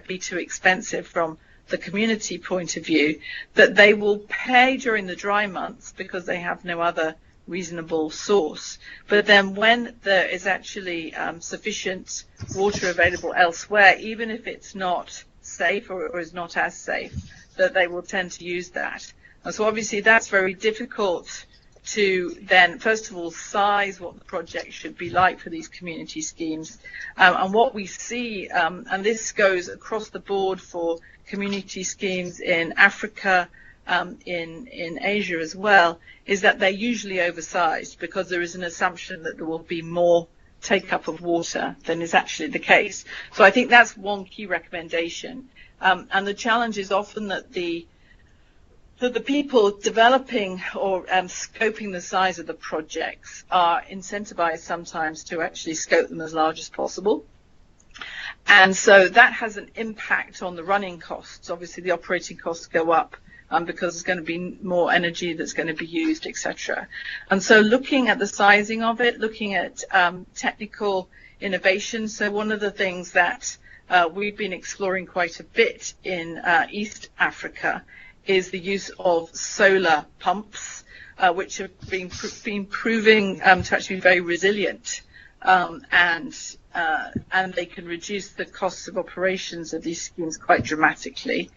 be too expensive from the community point of view, that they will pay during the dry months because they have no other reasonable source. But then when there is actually sufficient water available elsewhere, even if it's not safe or is not as safe, that they will tend to use that. And so obviously that's very difficult to then, first of all, size what the project should be like for these community schemes. And what we see, and this goes across the board for community schemes in Africa, in Asia as well, is that they're usually oversized because there is an assumption that there will be more take-up of water than is actually the case. So I think that's one key recommendation. And the challenge is often that the people developing or scoping the size of the projects are incentivized sometimes to actually scope them as large as possible. And so that has an impact on the running costs. Obviously, the operating costs go up because there's going to be more energy that's going to be used, etc. And so looking at the sizing of it, looking at technical innovation. So one of the things that we've been exploring quite a bit in East Africa is the use of solar pumps, which have been proving to actually be very resilient, and they can reduce the costs of operations of these schemes quite dramatically.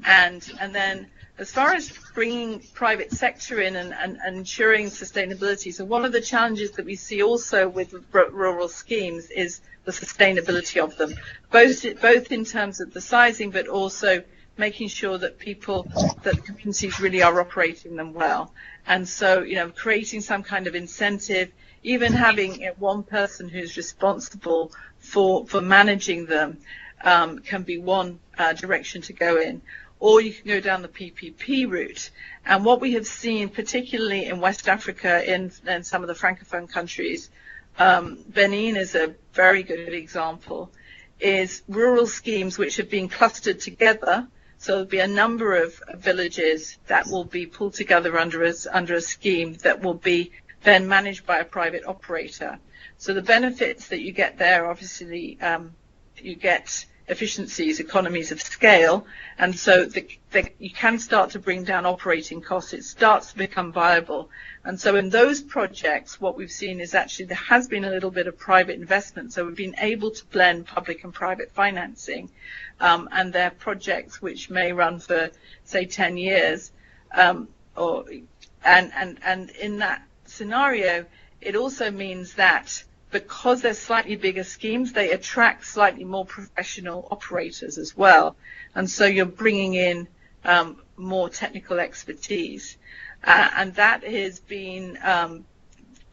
And then as far as bringing private sector in and ensuring sustainability, so one of the challenges that we see also with rural schemes is the sustainability of them, both in terms of the sizing, but also making sure that communities really are operating them well. And so, creating some kind of incentive, even having one person who's responsible for managing them can be one direction to go in. Or you can go down the PPP route. And what we have seen, particularly in West Africa, in some of the Francophone countries, Benin is a very good example, is rural schemes which have been clustered together. So there'll be a number of villages that will be pulled together under a scheme that will be then managed by a private operator. So the benefits that you get there, obviously, you get efficiencies, economies of scale, and so you can start to bring down operating costs. It starts to become viable. And so in those projects, what we've seen is actually there has been a little bit of private investment. So we've been able to blend public and private financing, and they're projects which may run for, say, 10 years, and in that scenario, it also means that because they're slightly bigger schemes, they attract slightly more professional operators as well. And so you're bringing in more technical expertise. And that has been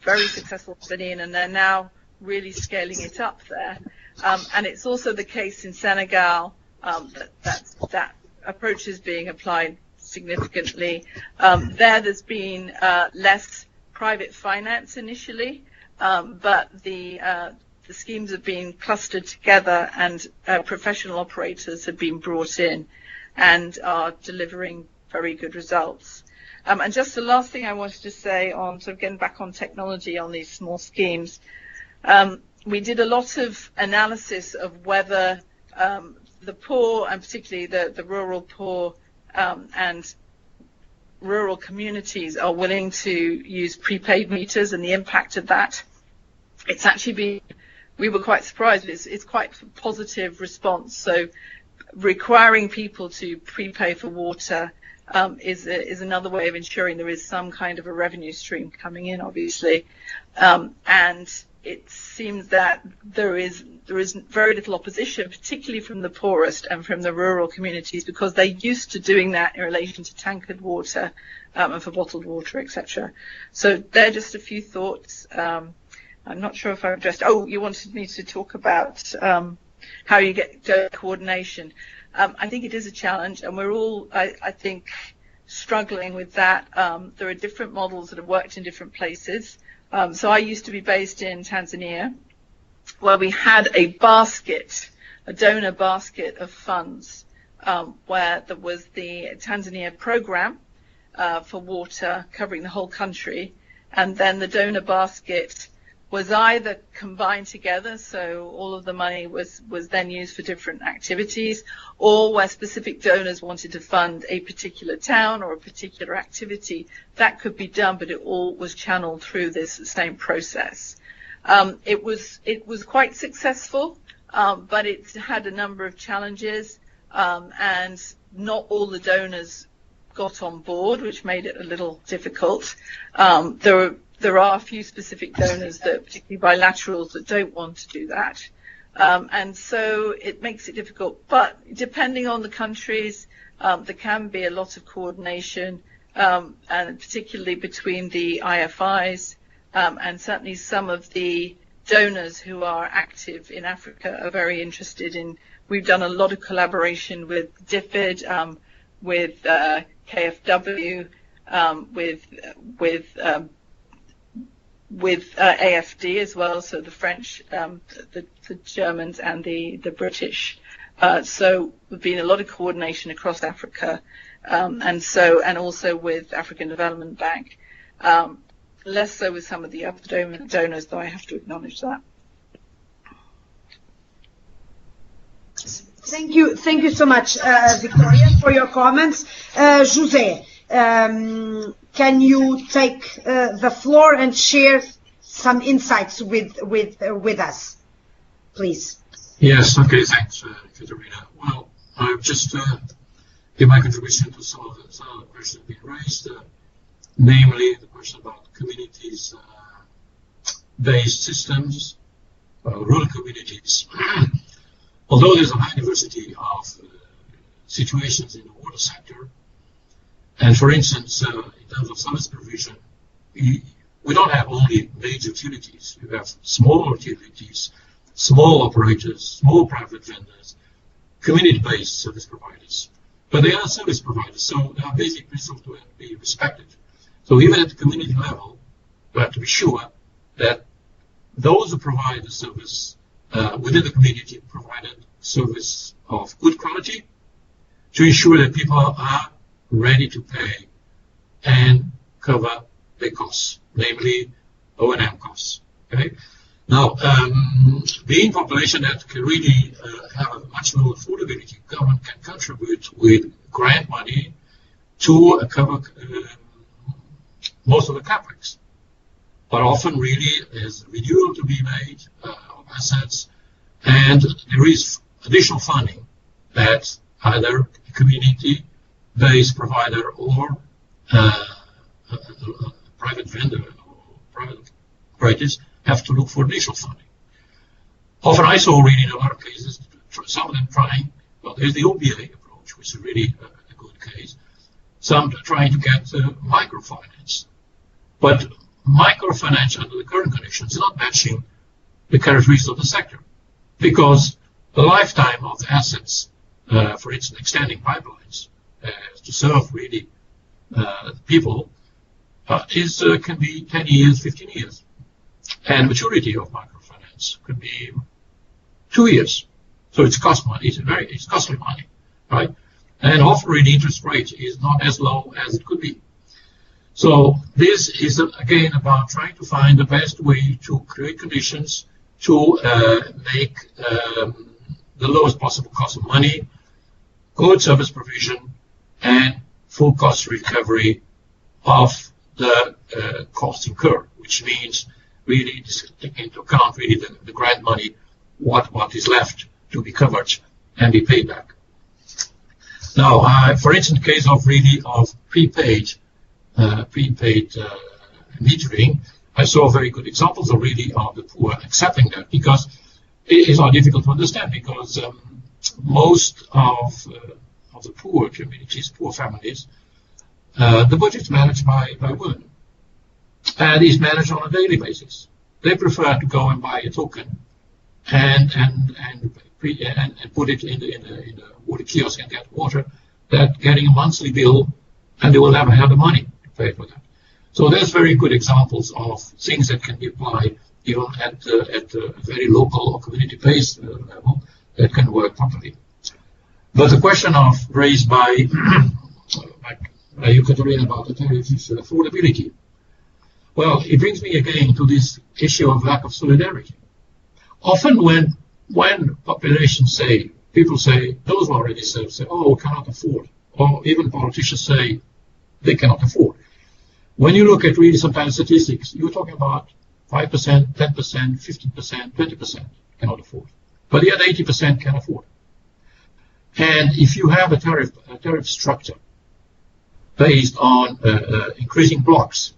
very successful for Benin, and they're now really scaling it up there. And it's also the case in Senegal that approach is being applied significantly. There's been less private finance initially, but the schemes have been clustered together, and professional operators have been brought in and are delivering very good results. And just the last thing I wanted to say on sort of getting back on technology on these small schemes, we did a lot of analysis of whether the poor, and particularly the rural poor and rural communities, are willing to use prepaid meters and the impact of that. It's actually been, we were quite surprised, it's quite a positive response. So requiring people to prepay for water is another way of ensuring there is some kind of a revenue stream coming in, obviously. And it seems that there is very little opposition, particularly from the poorest and from the rural communities, because they're used to doing that in relation to tankered water and for bottled water, etc. So they're just a few thoughts. I'm not sure if I've addressed. Oh, you wanted me to talk about how you get coordination. I think it is a challenge, and we're all, I think, struggling with that. There are different models that have worked in different places. So I used to be based in Tanzania, where we had a basket, a donor basket of funds, where there was the Tanzania program for water covering the whole country, and then the donor basket was either combined together, so all of the money was then used for different activities, or where specific donors wanted to fund a particular town or a particular activity. That could be done, but it all was channeled through this same process. It was quite successful, but it had a number of challenges, and not all the donors got on board, which made it a little difficult. There are a few specific donors, that, particularly bilaterals, that don't want to do that. And so it makes it difficult. But depending on the countries, there can be a lot of coordination, and particularly between the IFIs, and certainly some of the donors who are active in Africa are very interested in. We've done a lot of collaboration with DFID, with KFW, with AFD as well, so the French, the Germans, and the British. So there's been a lot of coordination across Africa, and also with African Development Bank. Less so with some of the other donors, though I have to acknowledge that. Thank you so much, Victoria, for your comments. José, can you take the floor and share some insights with us, please? Yes, okay, thanks, Catarina. Well, I've just give my contribution to some of the questions being raised, namely the question about communities based systems, rural communities. Although there's a high diversity of situations in the water sector, and for instance, in terms of service provision, we don't have only major utilities. We have small utilities, small operators, small private vendors, community-based service providers. But they are service providers, so there are basic principles to be respected. So even at the community level, we have to be sure that those who provide the service within the community provided service of good quality to ensure that people are ready to pay and cover their costs, namely O&M costs. Okay. Now, being population that can really have a much lower affordability, government can contribute with grant money to cover most of the capex. But often, really, there's renewal to be made of assets, and there is additional funding that either a community-based provider or a private vendor or private operators have to look for additional funding. Often I saw really in a lot of cases, some of them trying, well, there's the OBA approach, which is really a good case. Some trying to get microfinance. But microfinance under the current conditions is not matching the characteristics of the sector, because the lifetime of the assets, for instance, extending pipelines to serve really people, can be 10 years, 15 years. And maturity of microfinance could be 2 years. So it's cost money, it's costly money, right? And often really interest rate is not as low as it could be. So this is again about trying to find the best way to create conditions to make the lowest possible cost of money, good service provision, and full cost recovery of the costs incurred, which means really taking into account really the grant money, what is left to be covered and be paid back. Now, for instance, case of really of prepaid metering, I saw very good examples of really of the poor accepting that, because it is not difficult to understand, because most of the poor communities, poor families, the budget is managed by women, and is managed on a daily basis. They prefer to go and buy a token and put it in the water kiosk and get water, that getting a monthly bill, and they will never have the money to pay for that. So there's very good examples of things that can be applied even at a very local or community-based level that can work properly. But the question raised by you, Catarina, about the tariff is affordability. Well, it brings me again to this issue of lack of solidarity. Often when populations say, people say, those who already serve say, oh, cannot afford, or even politicians say they cannot afford. When you look at really sometimes statistics, you're talking about 5%, 10%, 15%, 20% cannot afford. But the other 80% can afford. And if you have a tariff structure based on increasing blocks,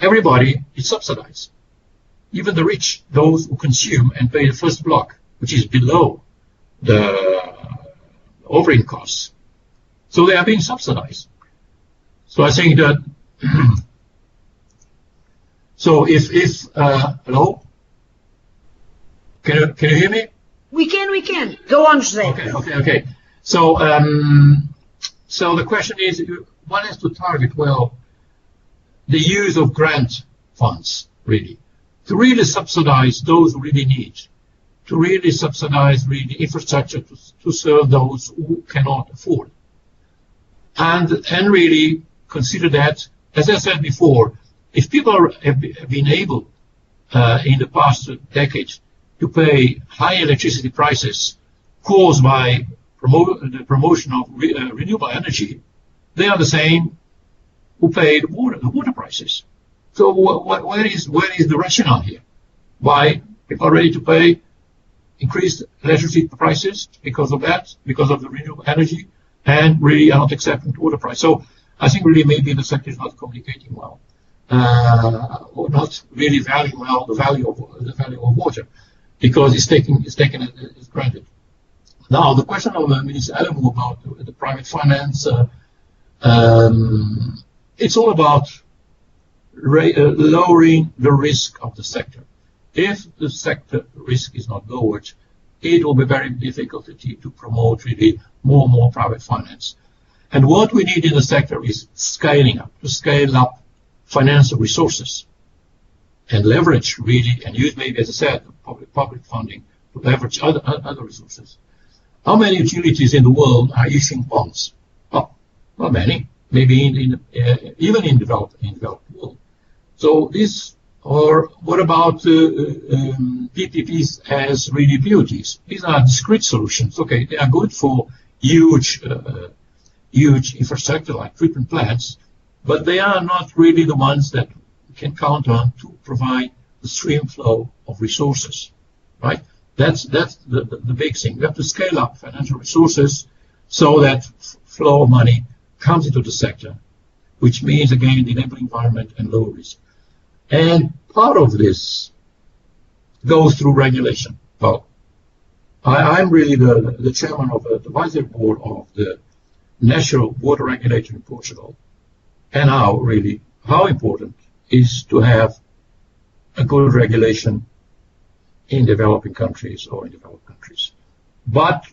everybody is subsidized. Even the rich, those who consume and pay the first block, which is below the offering costs. So they are being subsidized. So I think that so if hello, can you hear me? We can. Go on, José. Okay. So so the question is, one has to target well the use of grant funds really to really subsidize those who really need, to really subsidize really infrastructure to serve those who cannot afford, and really consider that, as I said before, if people have been able in the past decades to pay high electricity prices caused by the promotion of renewable energy, they are the same who paid the water prices. So where is the rationale here? Why people are ready to pay increased electricity prices because of that, because of the renewable energy, and really are not accepting the water price? So I think really maybe the sector is not communicating well, or not really valuing well the value of water, because it's taken as granted. Now the question of Minister Adamu about the private finance, it's all about lowering the risk of the sector. If the sector risk is not lowered, it will be very difficult to promote really more and more private finance. And what we need in the sector is scaling up, to scale up financial resources and leverage really, and use maybe, as I said, public funding to leverage other resources. How many utilities in the world are issuing bonds? Well, not many. Maybe even in developed world. So this, or what about PPPs as really BOTs? These are discrete solutions. Okay, they are good for huge infrastructure like treatment plants, but they are not really the ones that we can count on to provide the stream flow of resources, right? That's the big thing. We have to scale up financial resources so that flow of money comes into the sector, which means again the enabling environment and low risk. And part of this goes through regulation. Well, I'm really the chairman of the advisory board of the National Water Regulator in Portugal. And how important is to have a good regulation in developing countries or in developed countries. But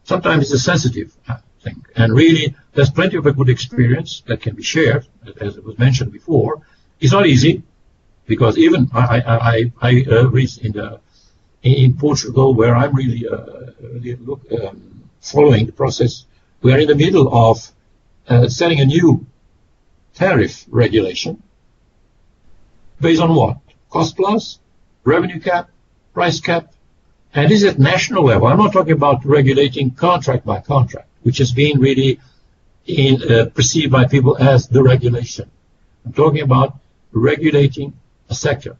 sometimes it's a sensitive thing. And really, there's plenty of a good experience that can be shared, as it was mentioned before. It's not easy, because even I reached in Portugal, where I'm really following the process. We are in the middle of setting a new tariff regulation based on what? Cost plus, revenue cap, price cap, and this is at national level. I'm not talking about regulating contract by contract, which has been really perceived by people as the regulation. I'm talking about regulating a sector.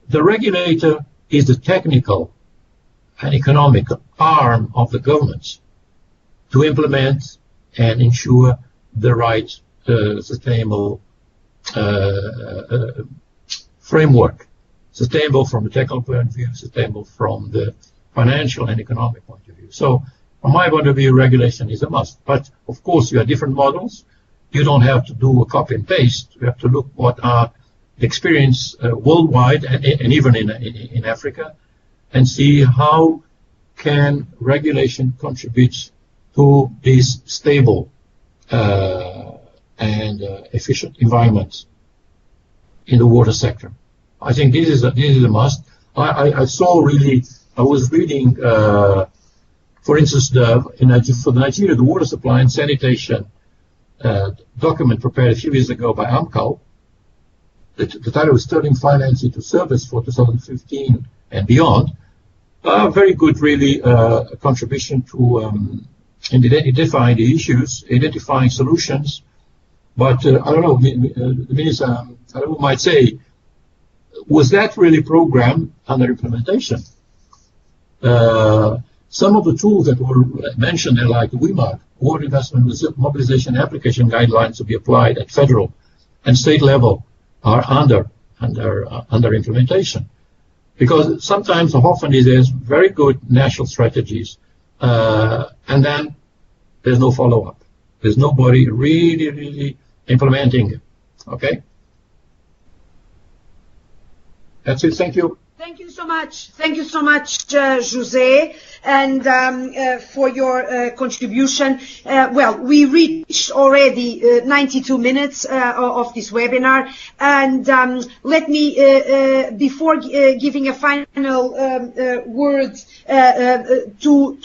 The regulator is the technical and economic arm of the governments to implement and ensure the right sustainable framework, sustainable from the technical point of view, sustainable from the financial and economic point of view. So from my point of view, regulation is a must. But of course, you have different models. You don't have to do a copy and paste. You have to look what are the experience worldwide and even in Africa, and see how can regulation contribute to these stable and efficient environments in the water sector. I think this is a must. I saw really, I was reading, for instance, for Nigeria, the water supply and sanitation document prepared a few years ago by AMCOW. The title was Turning Finance into Service for 2015 and beyond. Very good, really, contribution to identifying the issues, identifying solutions. But I don't know, the Minister Adamu might say, was that really programmed under implementation? Some of the tools that were mentioned are like WIMAG, Water Investment Mobilization Application Guidelines to be applied at federal and state level are under implementation. Because sometimes, often, there's very good national strategies, and then there's no follow-up. There's nobody really implementing it. Okay? That's it. Thank you. Thank you so much. Thank you so much, José, and for your contribution. Well, we reached already 92 minutes of this webinar, and let me, before giving a final word to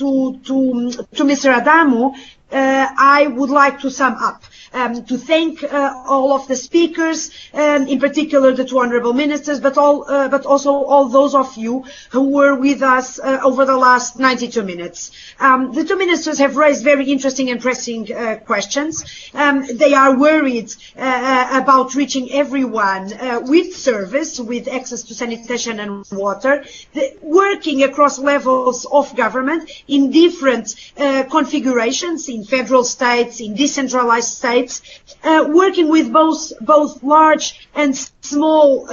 Mr. Adamu, I would like to sum up. To thank all of the speakers, in particular the two honourable ministers, but also all those of you who were with us over the last 92 minutes. The two ministers have raised very interesting and pressing questions. They are worried about reaching everyone with service, with access to sanitation and water, working across levels of government in different configurations, in federal states, in decentralized states, working with both large and small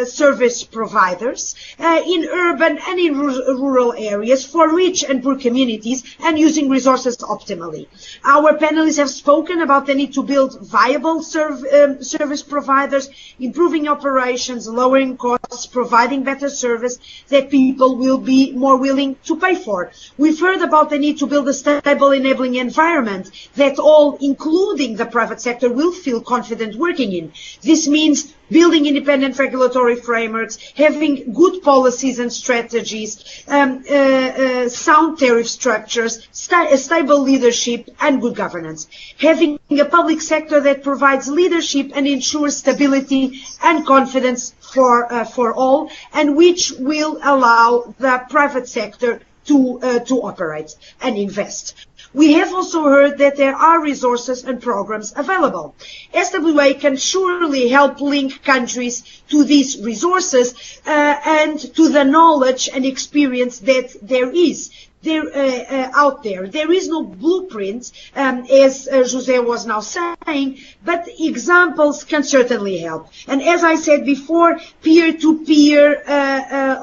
service providers in urban and in rural areas for rich and poor communities, and using resources optimally. Our panelists have spoken about the need to build viable service providers, improving operations, lowering costs, providing better service that people will be more willing to pay for. We've heard about the need to build a stable, enabling environment that all, including the private sector, will feel confident working in. This means building independent regulatory frameworks, having good policies and strategies, sound tariff structures, stable leadership and good governance. Having a public sector that provides leadership and ensures stability and confidence for all, and which will allow the private sector to operate and invest. We have also heard that there are resources and programs available. SWA can surely help link countries to these resources and to the knowledge and experience that there is out there. There is no blueprint, as José was now saying, saying, but examples can certainly help. And as I said before, peer-to-peer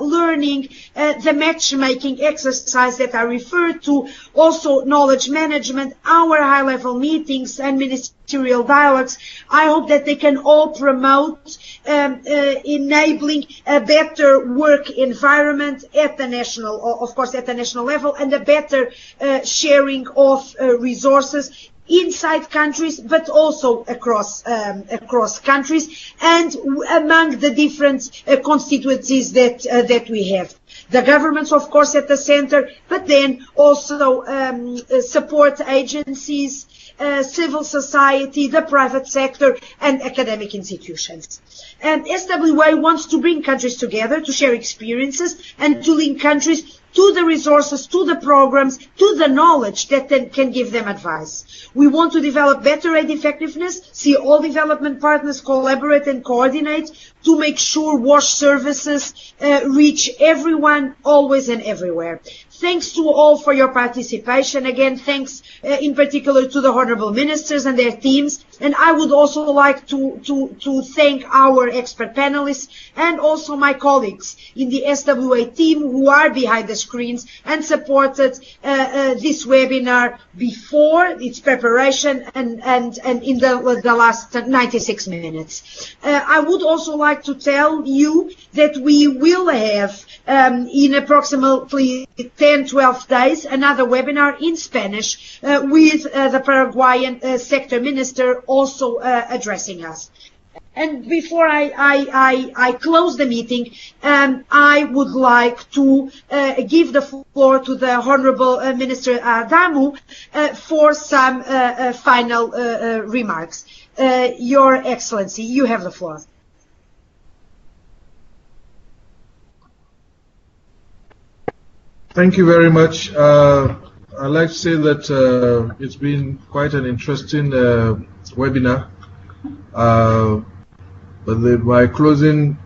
learning, the matchmaking exercise that I referred to, also knowledge management, our high-level meetings and ministerial dialogues, I hope that they can all promote enabling a better work environment at the national, of course, at the national level, and a better sharing of resources inside countries, but also across countries and among the different constituencies that we have. The governments, of course, at the center, but then also support agencies, civil society, the private sector, and academic institutions. And SWA wants to bring countries together to share experiences and to link countries to the resources, to the programs, to the knowledge that can give them advice. We want to develop better aid effectiveness, see all development partners collaborate and coordinate to make sure WASH services reach everyone, always and everywhere. Thanks to all for your participation. Again, thanks in particular to the honorable ministers and their teams. And I would also like to thank our expert panelists and also my colleagues in the SWA team who are behind the screens and supported this webinar before its preparation and in the last 96 minutes. I would also like to tell you that we will have in approximately 10-12 days another webinar in Spanish with the Paraguayan sector minister also addressing us. And before I close the meeting, I would like to give the floor to the Honorable Minister Adamu for some final remarks. Your Excellency, you have the floor. Thank you very much. I'd like to say that it's been quite an interesting webinar. But my closing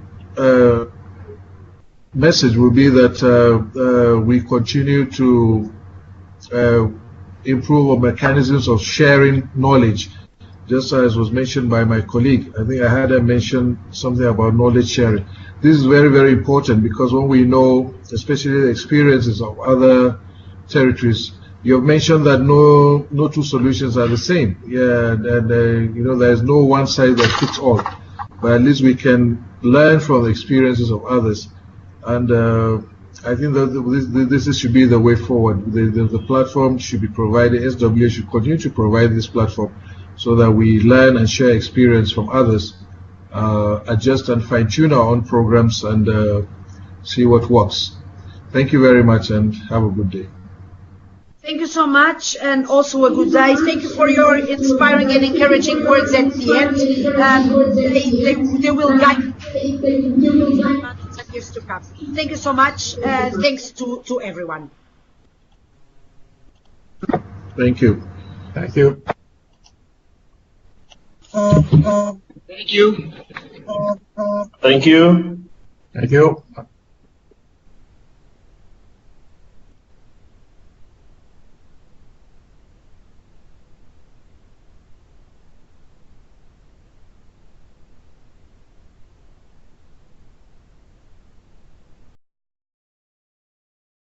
message will be that we continue to improve our mechanisms of sharing knowledge, just as was mentioned by my colleague. I think I had her mention something about knowledge sharing. This is very, very important because when we know, especially the experiences of other territories, you have mentioned that no two solutions are the same. Yeah, and you know, there is no one size that fits all. But at least we can learn from the experiences of others. And I think that this should be the way forward. The platform should be provided. SWA should continue to provide this platform so that we learn and share experience from others, adjust and fine-tune our own programs, and see what works. Thank you very much, and have a good day. Thank you so much, and also a good day. Thank you for your inspiring and encouraging words at the end. They will guide years to come. Thank you so much. Thanks to everyone. Thank you. Thank you. Thank you. Thank you. Thank you.